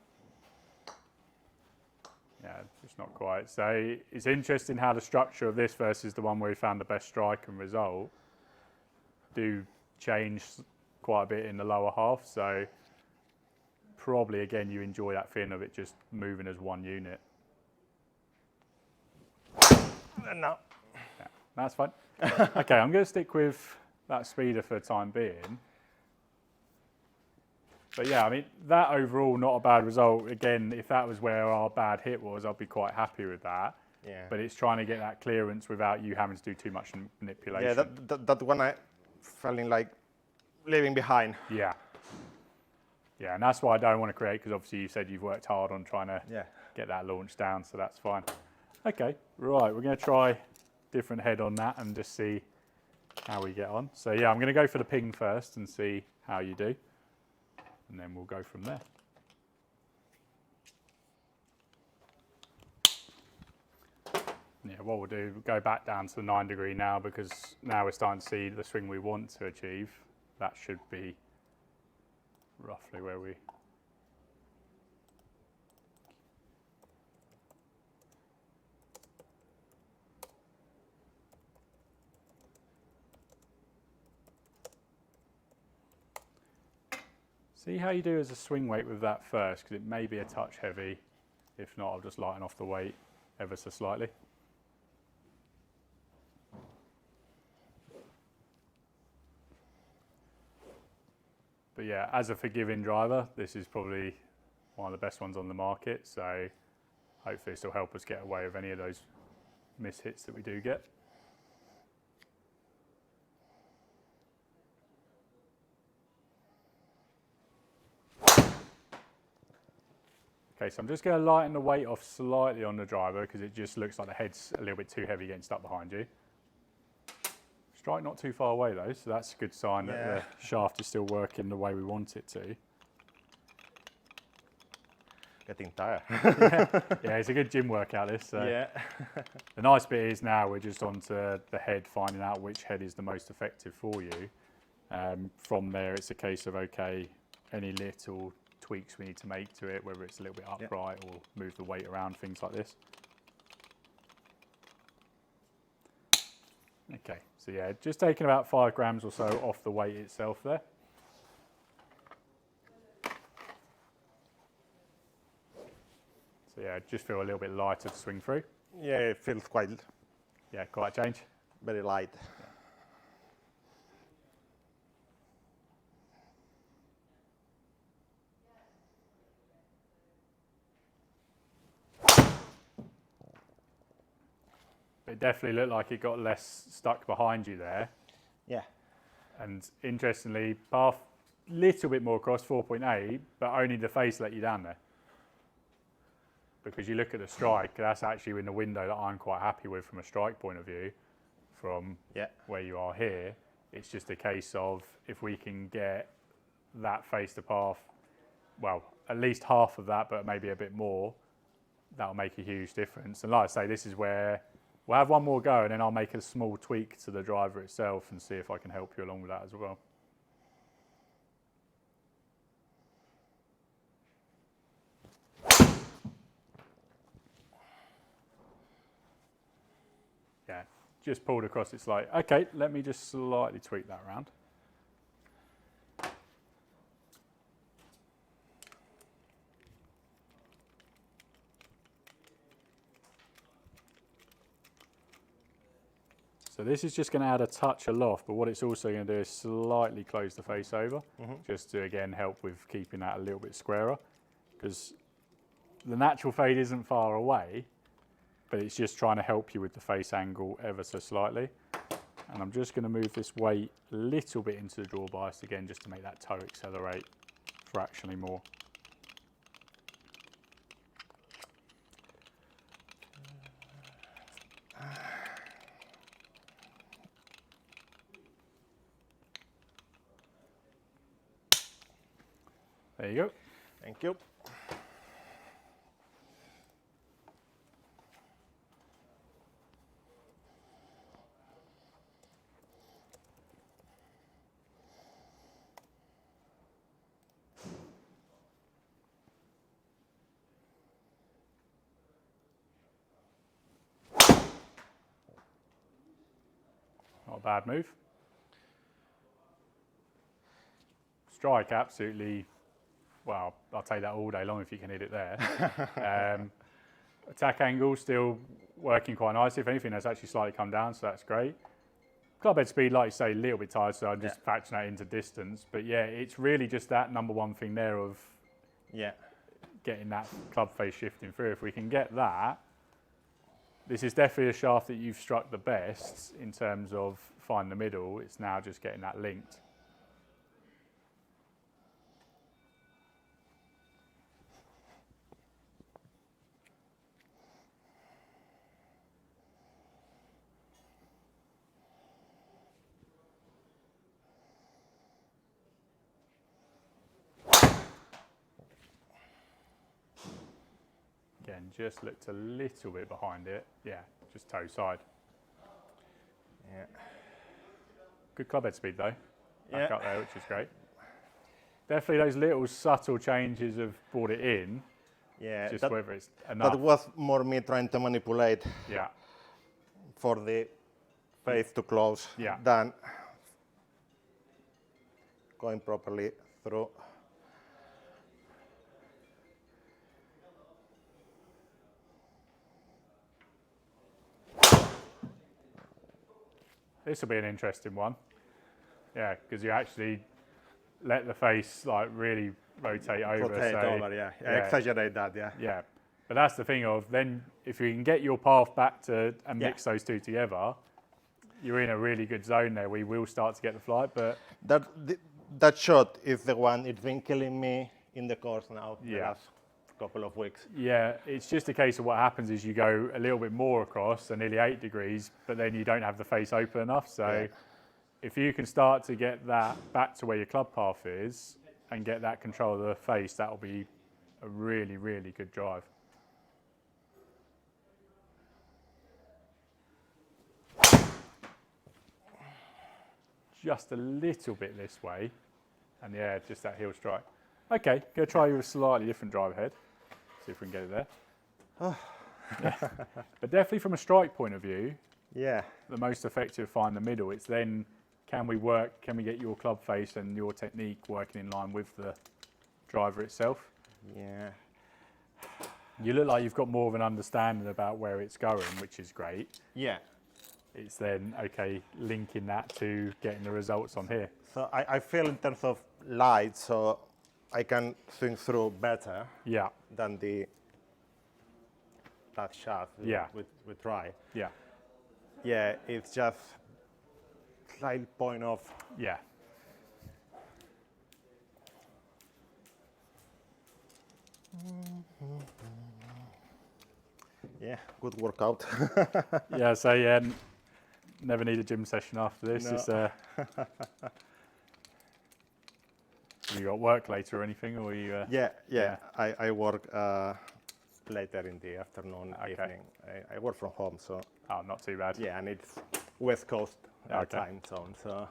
Yeah, just not quite. So it's interesting how the structure of this versus the one where we found the best strike and result do change quite a bit in the lower half. So probably, again, you enjoy that feeling of it just moving as one unit. No. Yeah, that's fine. Okay, I'm going to stick with that speeder for the time being. But yeah, I mean, that overall, not a bad result. Again, if that was where our bad hit was, I'd be quite happy with that. Yeah. But it's trying to get that clearance without you having to do too much manipulation. Yeah, that one I felt like leaving behind. Yeah. Yeah, and that's why I don't want to create, because obviously you said you've worked hard on trying to get that launch down, so that's fine. Okay, right, we're going to try different head on that and just see how we get on. So yeah, I'm going to go for the ping first and see how you do, and then we'll go from there. Yeah, what we'll do, we'll go back down to the 9 degree now, because now we're starting to see the swing we want to achieve. That should be roughly where we... See how you do as a swing weight with that first, because it may be a touch heavy. If not, I'll just lighten off the weight ever so slightly. But yeah, as a forgiving driver, this is probably one of the best ones on the market, so hopefully this will help us get away with any of those miss hits that we do get. Okay, so I'm just going to lighten the weight off slightly on the driver, because it just looks like the head's a little bit too heavy getting stuck behind you. Strike not too far away though, so that's a good sign that the shaft is still working the way we want it to. Getting tired. Yeah, it's a good gym workout this. So. Yeah. The nice bit is now we're just onto the head, finding out which head is the most effective for you. From there, it's a case of, okay, any little tweaks we need to make to it, whether it's a little bit upright or move the weight around, things like this. Okay, so yeah, just taking about 5 grams or so off the weight itself there. So yeah, just feel a little bit lighter to swing through. Yeah, it feels quite Quite a change. very light. It definitely looked like it got less stuck behind you there. Yeah. And interestingly, path little bit more across 4.8, but only the face let you down there. Because you look at the strike, that's actually in the window that I'm quite happy with from a strike point of view, from where you are here. It's just a case of if we can get that face to path, well, at least half of that, but maybe a bit more, that'll make a huge difference. And like I say, this is where we'll have one more go, and then I'll make a small tweak to the driver itself and see if I can help you along with that as well. Yeah, just pulled across. It's like, okay, let me just slightly tweak that around. So this is just going to add a touch of loft, but what it's also going to do is slightly close the face over, just to again help with keeping that a little bit squarer, because the natural fade isn't far away, but it's just trying to help you with the face angle ever so slightly. And I'm just going to move this weight a little bit into the draw bias again, just to make that toe accelerate fractionally more. There you go. Thank you. Not a bad move. Strike, absolutely. Well, I'll take that all day long if you can hit it there. Attack angle still working quite nicely. If anything, that's actually slightly come down, so that's great. Club head speed, like you say, a little bit tired, so I'm just factoring that into distance. But yeah, it's really just that number one thing there of getting that club face shifting through. If we can get that, this is definitely a shaft that you've struck the best in terms of finding the middle. It's now just getting that linked. Again, just looked a little bit behind it. Yeah, just toe side. Yeah. Good club head speed though. Back up there, which is great. Definitely those little subtle changes have brought it in. Yeah. Just whether it's enough. That was more me trying to manipulate for the face to close than going properly through. This will be an interesting one. Yeah, because you actually let the face like really rotate over. Rotate over, yeah. Exaggerate that, Yeah, but that's the thing of then if you can get your path back to and mix those two together, you're in a really good zone there. We will start to get the flight, but that shot is the one. It's been killing me in the course now. The last couple of weeks. Yeah, it's just a case of what happens is you go a little bit more across, so nearly 8 degrees, but then you don't have the face open enough. So if you can start to get that back to where your club path is and get that control of the face, that'll be a really, really good drive. Just a little bit this way, and yeah, just that heel strike. Okay, go try you with a slightly different drive head. See if we can get it there. But definitely from a strike point of view, the most effective find the middle. It's then can we get your club face and your technique working in line with the driver itself? Yeah. You look like you've got more of an understanding about where it's going, which is great. Yeah. It's then, okay, linking that to getting the results on here. So I feel in terms of light, so I can swing through better than that shaft we try. Yeah. Yeah, it's just slight point off. Yeah. Yeah, good workout. Yeah, so yeah, never need a gym session after this. No. It's, you got work later or anything, or you? Yeah. I work later in the afternoon, evening. I work from home, so. Oh, not too bad. Yeah, and it's West Coast time zone, so.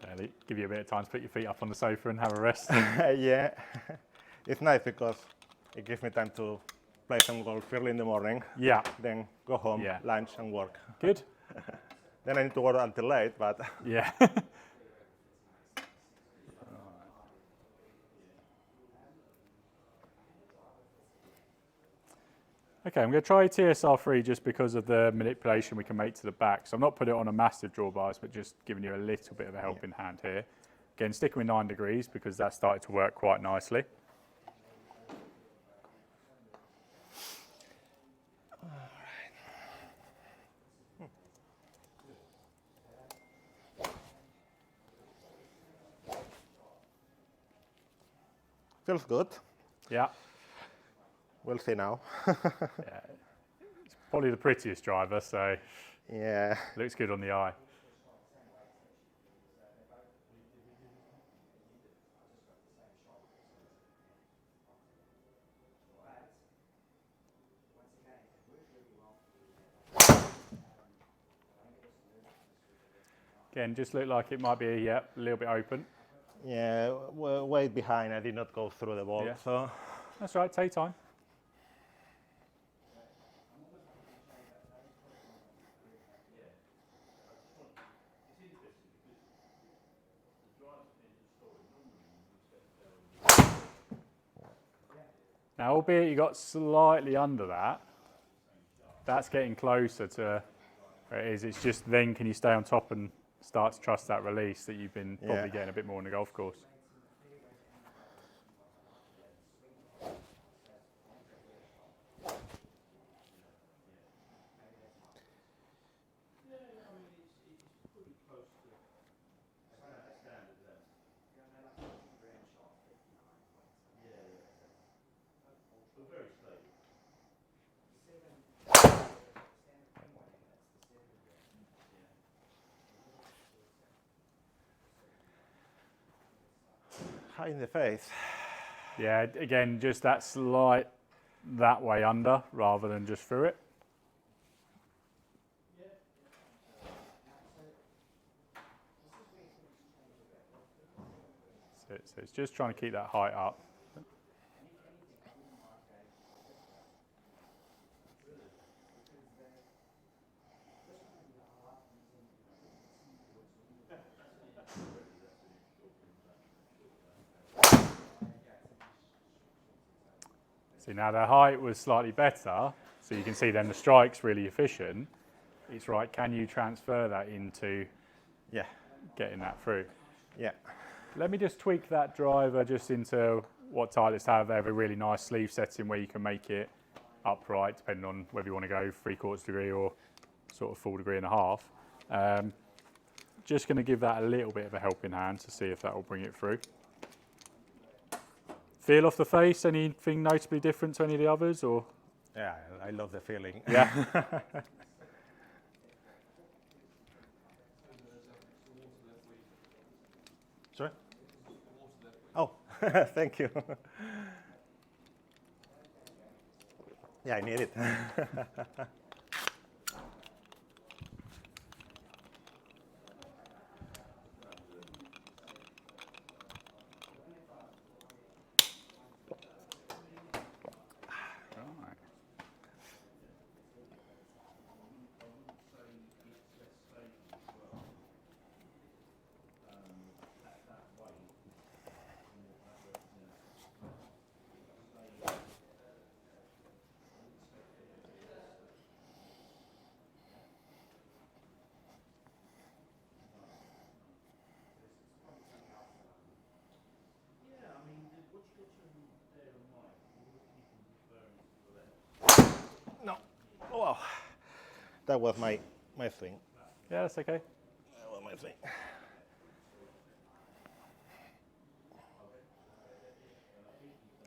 Yeah, they give you a bit of time to put your feet up on the sofa and have a rest. Yeah, it's nice because it gives me time to play some golf early in the morning. Yeah. Then go home, Yeah. lunch, and work. Good. Then I need to work until late, but Yeah. Okay, I'm going to try TSR3 just because of the manipulation we can make to the back. So I'm not putting it on a massive drawbars, but just giving you a little bit of a helping hand here. Again, sticking with 9 degrees because that started to work quite nicely. feels good. Yeah. We'll see now. Yeah. It's probably the prettiest driver, so Yeah. looks good on the eye. Again, just looked like it might be a little bit open. Yeah, way behind. I did not go through the ball, Yeah. so That's right, take time. Now, albeit you got slightly under that, that's getting closer to where it is. It's just then can you stay on top and start to trust that release that you've been probably getting a bit more on the golf course. high in the face. Yeah, again, just that slight that way under rather than just through it. So it's just trying to keep that height up. See, now the height was slightly better, so you can see then the strike's really efficient. It's right, can you transfer that into getting that through? Yeah. Let me just tweak that driver just into what Titleist have. They have a really nice sleeve setting where you can make it upright, depending on whether you want to go 3/4 degree or sort of 4.5 degrees. Just going to give that a little bit of a helping hand to see if that will bring it through. Feel off the face, anything notably different to any of the others, or? Yeah, I love the feeling. Yeah. Sorry? Oh, thank you. Yeah, I need it. No. Wow. That was my swing. Yeah, that's okay. That was my swing.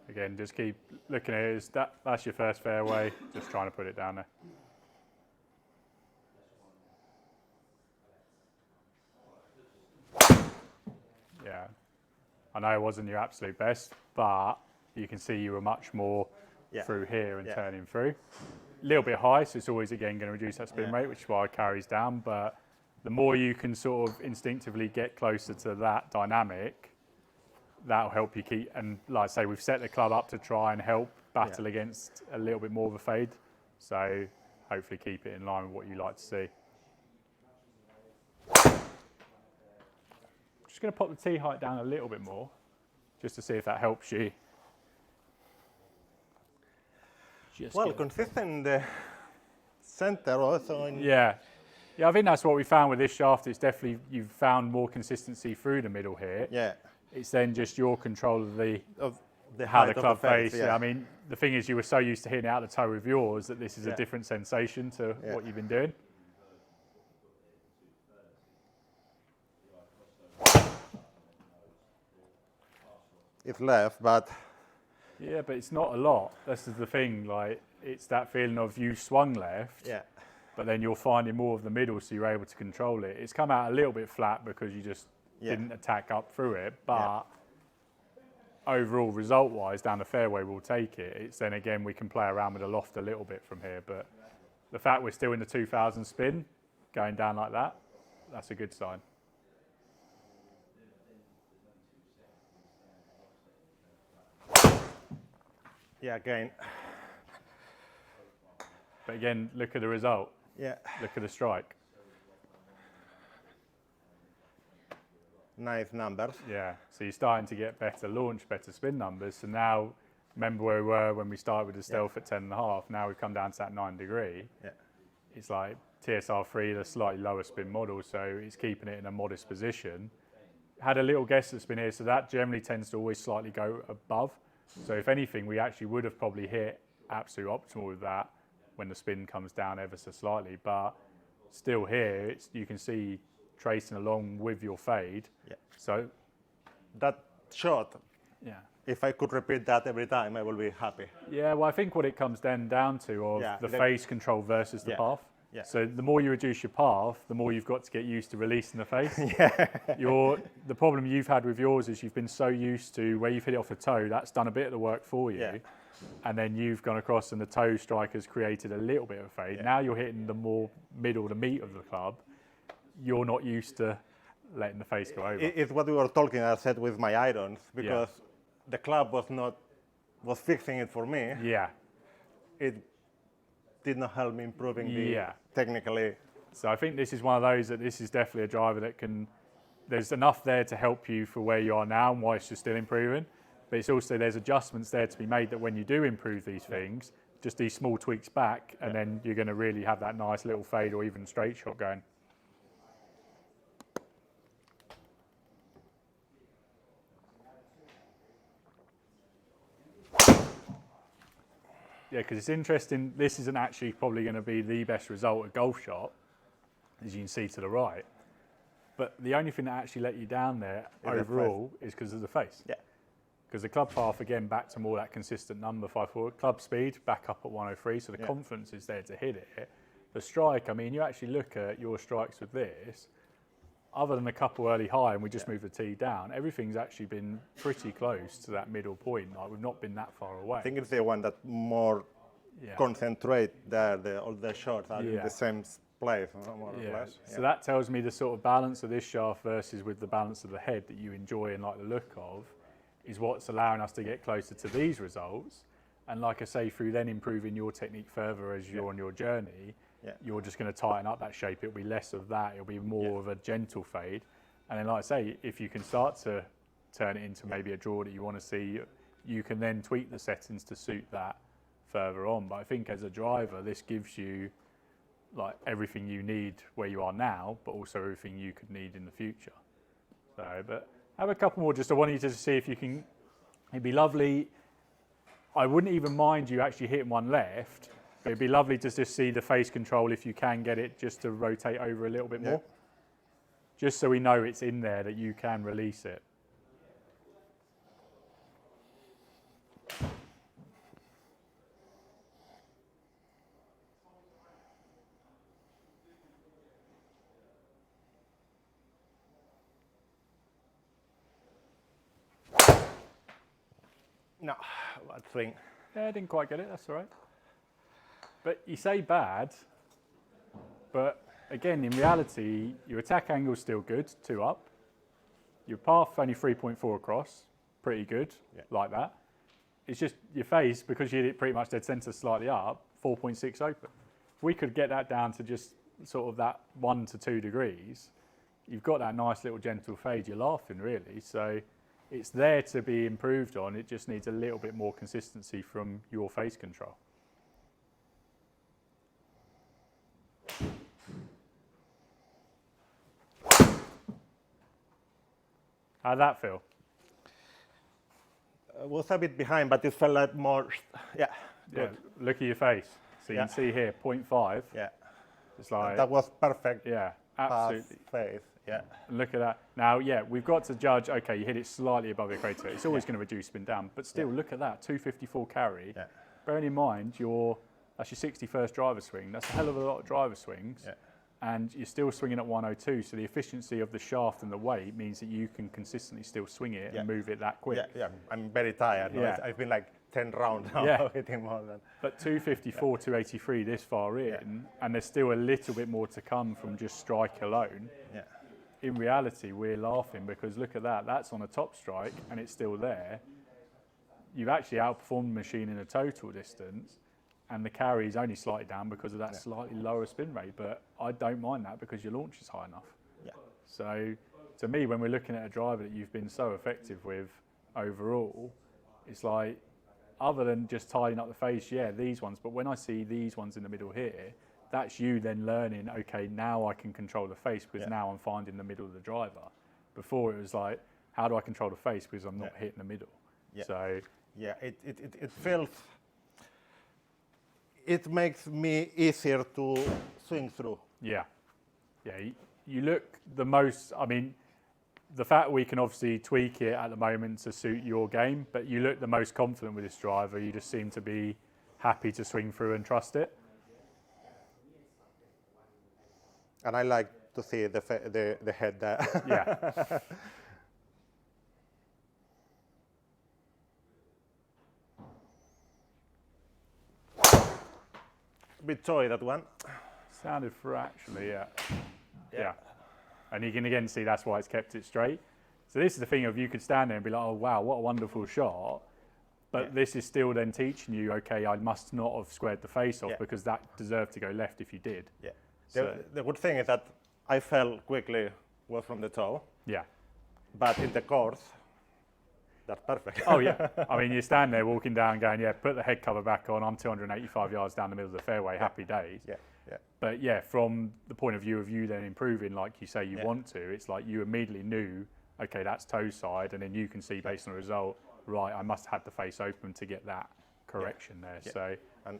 Again, just keep looking at it. That's your first fairway. Just trying to put it down there. Yeah. I know it wasn't your absolute best, but you can see you were much more through here and turning through. A little bit high, so it's always, again, going to reduce that spin rate, which is why it carries down. But the more you can sort of instinctively get closer to that dynamic, that'll help you keep, and like I say, we've set the club up to try and help battle against a little bit more of a fade. So hopefully keep it in line with what you like to see. Just going to pop the tee height down a little bit more, just to see if that helps you. Well, consistent in the center also. Yeah, I think that's what we found with this shaft. It's definitely, you've found more consistency through the middle here. Yeah. It's then just your control of the how the club face. Yeah. I mean, the thing is, you were so used to hitting it out the toe with yours that this is a different sensation to what you've been doing. It's left, but Yeah, but it's not a lot. This is the thing. Like, it's that feeling of you swung left. yeah. But then you're finding more of the middle, so you're able to control it. It's come out a little bit flat because you just didn't attack up through it, but overall, result-wise, down the fairway, we'll take it. It's then again, we can play around with the loft a little bit from here, but the fact we're still in the 2000 spin, going down like that, that's a good sign. Yeah, again. But again, look at the result. Yeah. Look at the strike. Nice numbers. Yeah, so you're starting to get better launch, better spin numbers. So now, remember where we were when we started with the Stealth at 10.5. Now we've come down to that 9 degree. Yeah. It's like TSR3, the slightly lower spin model, so it's keeping it in a modest position. Had a little guess at spin here, so that generally tends to always slightly go above. So if anything, we actually would have probably hit absolute optimal with that when the spin comes down ever so slightly. But still here, you can see tracing along with your fade. Yeah. So that shot, yeah. if I could repeat that every time, I will be happy. Yeah, well, I think what it comes then down to of the face control versus the path. Yeah. So the more you reduce your path, the more you've got to get used to releasing the face. Yeah. The problem you've had with yours is you've been so used to where you've hit it off the toe, that's done a bit of the work for you. Yeah. And then you've gone across and the toe strike has created a little bit of a fade. Yeah. Now you're hitting the more middle, the meat of the club. You're not used to letting the face go over. It's what we were talking, I said, with my irons, because the club was fixing it for me. Yeah. It did not help me improving the technically. So I think this is one of those that this is definitely a driver that there's enough there to help you for where you are now and why you're still improving. But it's also, there's adjustments there to be made that when you do improve these things, just these small tweaks back, and then you're going to really have that nice little fade or even straight shot going. Yeah, because it's interesting, this isn't actually probably going to be the best result, a golf shot, as you can see to the right. But the only thing that actually let you down there overall is because of the face. Yeah. Because the club path, again, back to more that consistent number, 5-4. Club speed, back up at 103, so the confidence is there to hit it. The strike, I mean, you actually look at your strikes with this, other than a couple early high, and we just moved the tee down, everything's actually been pretty close to that middle point. Like, we've not been that far away. I think it's the one that more concentrate there, all the shots are in the same place, more or less. So that tells me the sort of balance of this shaft versus with the balance of the head that you enjoy and like the look of is what's allowing us to get closer to these results. And like I say, through then improving your technique further as you're on your journey, you're just going to tighten up that shape. It'll be less of that. It'll be more of a gentle fade. And then, like I say, if you can start to turn it into maybe a draw that you want to see, you can then tweak the settings to suit that further on. But I think as a driver, this gives you like everything you need where you are now, but also everything you could need in the future. So, but have a couple more. Just I want you to see if you can. It'd be lovely. I wouldn't even mind you actually hitting one left. But it'd be lovely to just see the face control if you can get it just to rotate over a little bit more. Just so we know it's in there that you can release it. No, bad thing. Yeah, I didn't quite get it, that's all right. But you say bad, but again, in reality, your attack angle's still good, 2 up. Your path only 3.4 across, pretty good like that. It's just your face, because you hit it pretty much dead centre slightly up, 4.6 open. If we could get that down to just sort of that 1 to 2 degrees, you've got that nice little gentle fade, you're laughing really. So it's there to be improved on, it just needs a little bit more consistency from your face control. How'd that feel? Was a bit behind, but it felt like more, Yeah, look at your face. So you can see here, 0.5. Yeah. It's like, that was perfect. yeah, absolutely. Face, yeah. And look at that. Now, yeah, we've got to judge, okay, you hit it slightly above the equator. It's always going to reduce spin down, but still, look at that, 254 carry. Yeah. Bearing in mind, that's your 61st driver swing. That's a hell of a lot of driver swings. Yeah. And you're still swinging at 102, so the efficiency of the shaft and the weight means that you can consistently still swing it and move it that quick. Yeah, I'm very tired. Yeah. I've been like 10 rounds now, hitting more than. But 254, 283 this far in, and there's still a little bit more to come from just strike alone. Yeah. In reality, we're laughing because look at that, that's on a top strike and it's still there. You've actually outperformed the machine in a total distance, and the carry is only slightly down because of that slightly lower spin rate, but I don't mind that because your launch is high enough. Yeah. So to me, when we're looking at a driver that you've been so effective with overall, it's like, other than just tidying up the face, these ones, but when I see these ones in the middle here, that's you then learning, okay, now I can control the face because now I'm finding the middle of the driver. Before it was like, how do I control the face because I'm not hitting the middle? Yeah. So yeah, it feels, it makes me easier to swing through. Yeah, you look the most, I mean, the fact we can obviously tweak it at the moment to suit your game, but you look the most confident with this driver. You just seem to be happy to swing through and trust it. And I like to see the head there. Yeah. Bit toy, that one. Sounded through actually, yeah. And you can again see that's why it's kept it straight. So this is the thing of you could stand there and be like, oh wow, what a wonderful shot. But this is still then teaching you, okay, I must not have squared the face off because that deserved to go left if you did. Yeah. So, the good thing is that I fell quickly well from the toe. Yeah. But in the course, that's perfect. Oh yeah. I mean, you stand there walking down going, put the head cover back on. I'm 285 yards down the middle of the fairway. Happy days. Yeah. But from the point of view of you then improving, like you say you want to, it's like you immediately knew, okay, that's toe side, and then you can see based on the result, right, I must have had the face open to get that correction there. Yeah. So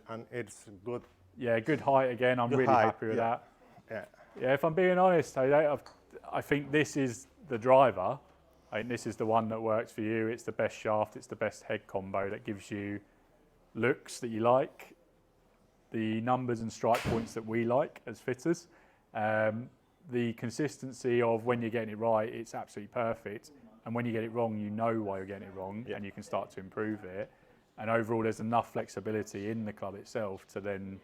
and it's good. Yeah, good height again. I'm really happy with that. Yeah, if I'm being honest, I think this is the driver. I think this is the one that works for you. It's the best shaft. It's the best head combo that gives you looks that you like, the numbers and strike points that we like as fitters. The consistency of when you're getting it right, it's absolutely perfect. And when you get it wrong, you know why you're getting it wrong and you can start to improve it. And overall, there's enough flexibility in the club itself to then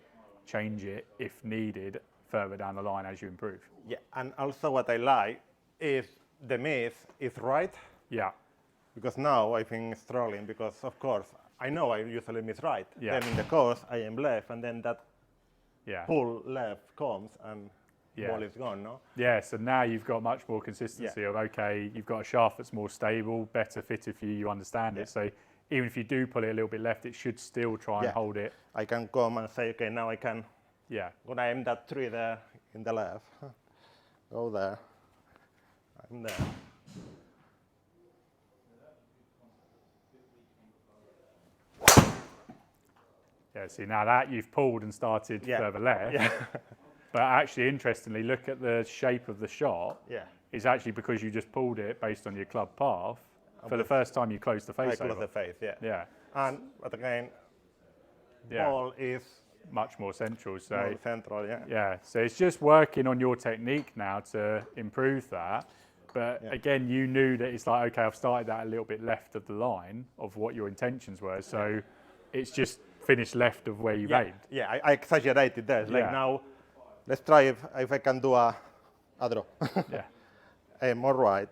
change it if needed further down the line as you improve. Yeah, and also what I like is the miss is right. Yeah. Because now I think it's struggling because, of course, I know I usually miss right. Yeah. Then in the course, I am left, and then that pull left comes and ball is gone, no? Yeah, so now you've got much more consistency of, okay, you've got a shaft that's more stable, better fitted for you, you understand it. So even if you do pull it a little bit left, it should still try and hold it. I can come and say, okay, now I can, when I aim that tree there in the left, go there, I'm there. Yeah, see now that you've pulled and started further left, but actually interestingly, look at the shape of the shot. Yeah. It's actually because you just pulled it based on your club path. For the first time you closed the face I closed the face, Yeah. And, but again, ball is much more central. So more central, Yeah, so it's just working on your technique now to improve that. But again, you knew that it's like, okay, I've started that a little bit left of the line of what your intentions were. So it's just finished left of where you aimed. Yeah, I exaggerated there. Like now, let's try if I can do a draw. Yeah. Aim more right.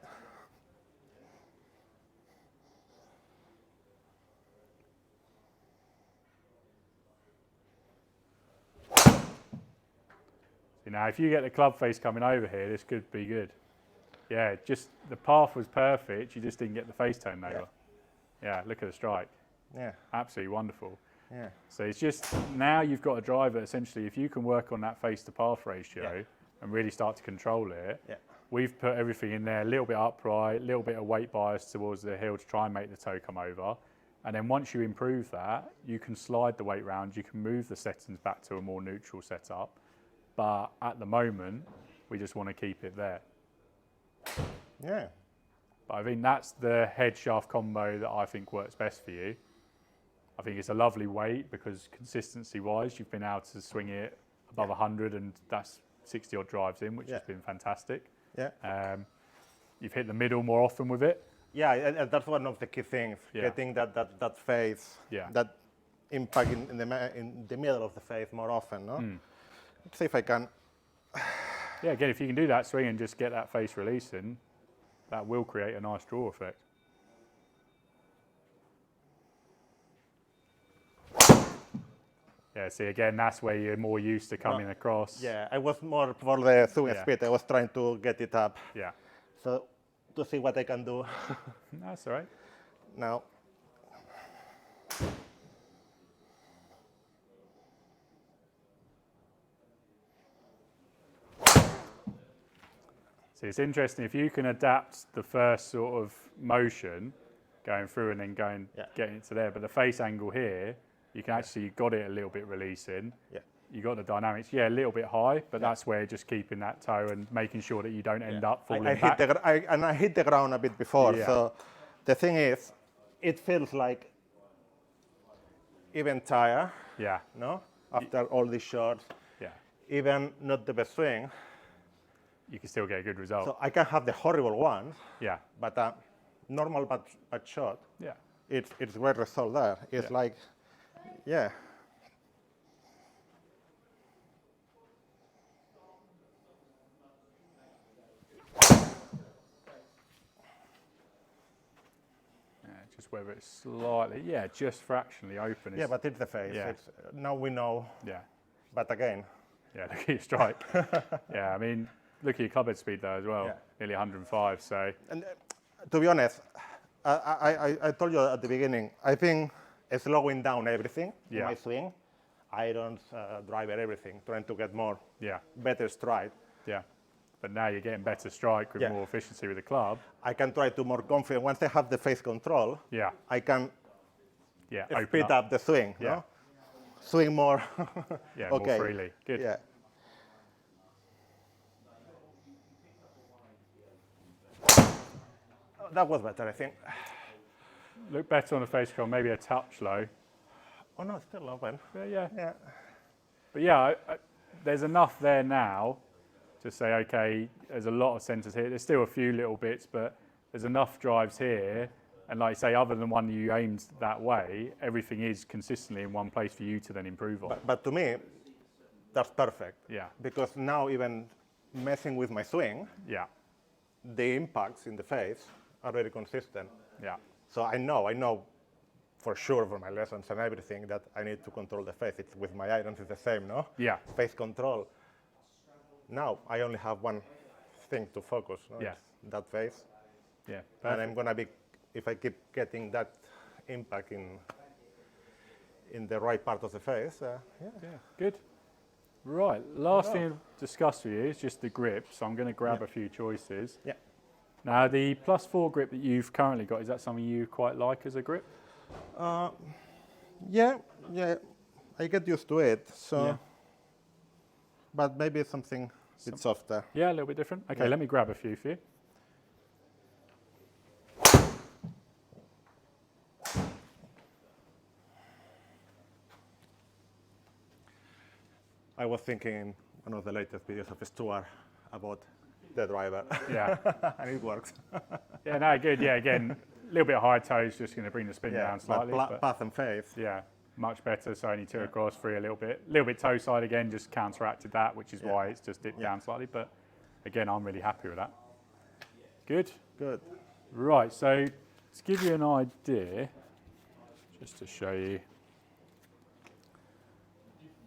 You know, if you get the club face coming over here, this could be good. Yeah, just the path was perfect. You just didn't get the face tone over. Yeah, look at the strike. Yeah. Absolutely wonderful. Yeah. So it's just now you've got a driver. Essentially, if you can work on that face to path ratio and really start to control it, we've put everything in there, a little bit upright, a little bit of weight bias towards the heel to try and make the toe come over. And then once you improve that, you can slide the weight round, you can move the settings back to a more neutral setup. But at the moment, we just want to keep it there. Yeah. But I think that's the head shaft combo that I think works best for you. I think it's a lovely weight because consistency wise, you've been able to swing it above 100 and that's 60 odd drives in, which has been fantastic. Yeah. You've hit the middle more often with it. Yeah, and that's one of the key things, getting that face, that impact in the middle of the face more often. No? Let's see if I can. Yeah, again, if you can do that swing and just get that face releasing, that will create a nice draw effect. Yeah, see, again, that's where you're more used to coming across. Yeah, I was more for the swing speed. I was trying to get it up. Yeah. So, to see what I can do. That's all right. Now. See, it's interesting, if you can adapt the first sort of motion, going through and then getting it to there, but the face angle here, you can actually got it a little bit releasing. Yeah. You got the dynamics, a little bit high, but that's where just keeping that toe and making sure that you don't end up falling back. I hit the ground a bit before, so the thing is, it feels like even tire, no? After all these shots, even not the best swing, you can still get a good result. So I can have the horrible ones, but normal bad shot, it's great result there. It's like, just whether it's slightly, just fractionally open. Yeah, but it's the face. It's, now we know. Yeah. But again. Yeah, look at your strike. I mean, look at your club head speed though as well, nearly 105. So. And to be honest, I told you at the beginning, I think slowing down everything in my swing, irons, driver, everything, trying to get more, better stride. Yeah. But now you're getting better strike with more efficiency with the club. I can try to more confident. Once I have the face control, I can speed up the swing. No? Swing more. More freely. Good. Yeah. That was better, I think. Look better on the face control, maybe a touch low. Oh no, it's still open. Yeah. But there's enough there now to say, okay, there's a lot of centres here. There's still a few little bits, but there's enough drives here. And like I say, other than one you aimed that way, everything is consistently in one place for you to then improve on. But to me, that's perfect. Yeah. Because now even messing with my swing, the impacts in the face are very consistent. Yeah. So I know for sure from my lessons and everything that I need to control the face. It's with my irons, it's the same, no? Yeah. Face control. Now I only have one thing to focus, no? Yeah. It's that face. Yeah. Perfect. And I'm gonna be, if I keep getting that impact in the right part of the face, Good. Right, last thing to discuss with you is just the grip. So I'm going to grab a few choices. Yeah. Now the +4 grip that you've currently got, is that something you quite like as a grip? Yeah, I get used to it. So, but maybe it's something a bit softer. Yeah, a little bit different. Okay, let me grab a few for you. I was thinking in one of the latest videos of Stuart about the driver. Yeah. And it works. No, good. Yeah, again, a little bit of high toes, just going to bring the spin down slightly. But path and face. Yeah, much better. So only 2 across, 3 a little bit toe side again, just counteracted that, which is why it's just dipped down slightly. But again, I'm really happy with that. Good. Good. Right, so to give you an idea, just to show you.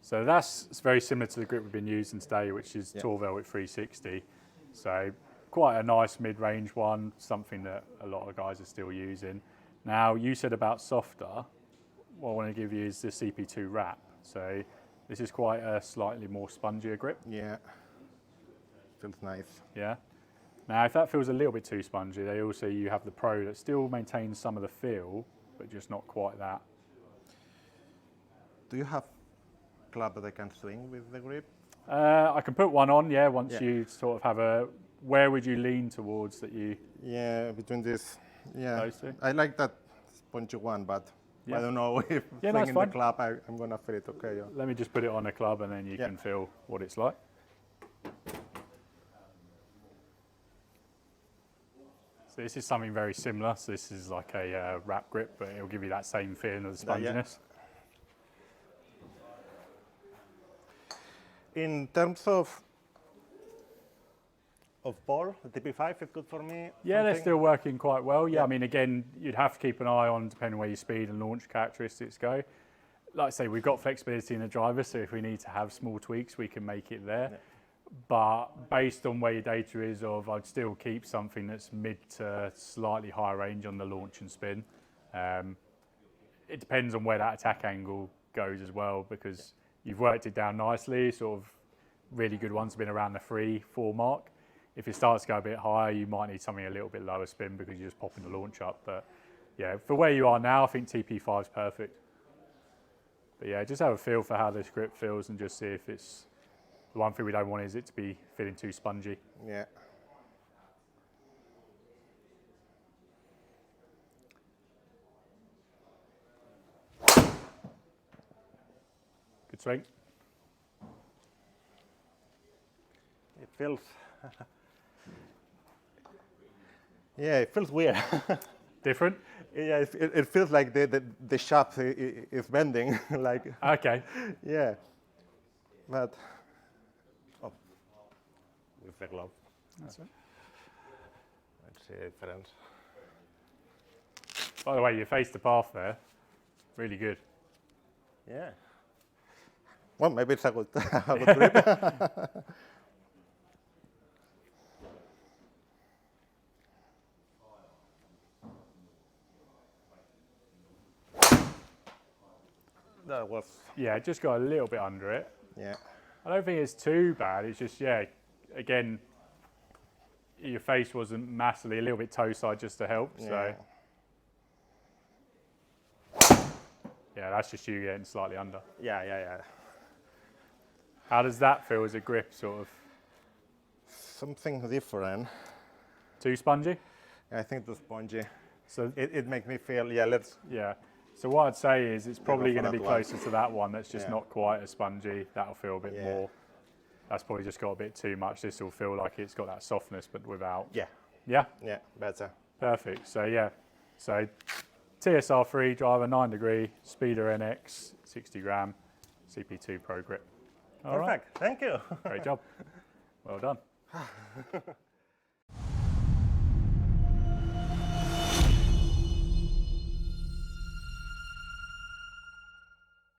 So it's very similar to the grip we've been using today, which is Yeah. Tour Velvet 360. So quite a nice mid-range one, something that a lot of guys are still using. Now, you said about softer. What I want to give you is the CP2 wrap. So this is quite a slightly more spongier grip. Yeah. Feels nice. Yeah. Now, if that feels a little bit too spongy, you have the Pro that still maintains some of the feel, but just not quite that. Do you have club that I can swing with the grip? I can put one on, yeah, once Yeah. you sort of have where would you lean towards that you... Yeah, between this. Yeah. Those two? I like that spongy one, but Yeah. I don't know if Yeah, no, it's swinging the fine. club, I'm going to feel it okay. Yeah. Let me just put it on a club and then you Yeah. can feel what it's like. So this is something very similar. So this is like a wrap grip, but it'll give you that same feeling of the Yeah, yeah. sponginess. In terms of ball, the TP5 is good for me. Yeah, they're something? still working quite well. Yeah, Yeah. I mean, again, you'd have to keep an eye on depending where your speed and launch characteristics go. Like I say, we've got flexibility in the driver, so if we need to have small tweaks, we can make it there. Yeah. But based on where your data is I'd still keep something that's mid to slightly higher range on the launch and spin. It depends on where that attack angle goes as well, because you've worked it down nicely, sort of really good ones have been around the 3-4 mark. If it starts to go a bit higher, you might need something a little bit lower spin because you're just popping the launch up. But yeah, for where you are now, I think TP5 is perfect. But yeah, just have a feel for how this grip feels and just see if it's... The one thing we don't want is it to be feeling too spongy. Yeah. Good swing. It feels. Yeah, it feels weird. Different? Yeah, it feels like the shaft is bending. Like. Okay. Yeah. But. Oh. With the glove. That's it. Let's see the difference. By the way, you faced the path there. Really good. Yeah. Well, maybe it's a good, a good grip. That was. Yeah, just got a little bit under it. Yeah. I don't think it's too bad. It's just, yeah, again, your face wasn't massively, a little bit toe side just to help. Yeah. So, yeah, that's just you getting slightly under. Yeah. How does that feel as a grip, sort of? Something different. Too spongy? I think the spongy. So, It makes me feel, yeah, let's. yeah. So what I'd say is it's probably go going for to be that one. closer to that one that's just Yeah. not quite as spongy. That'll feel a bit Yeah. more. That's probably just got a bit too much. This will feel like it's got that softness, but without. Yeah. Yeah? Yeah, better. Perfect. So yeah, so TSR3 driver, 9 degree, Speeder NX, 60 gram, CP2 Pro grip. All right. Perfect. Thank you. Great job. Well done.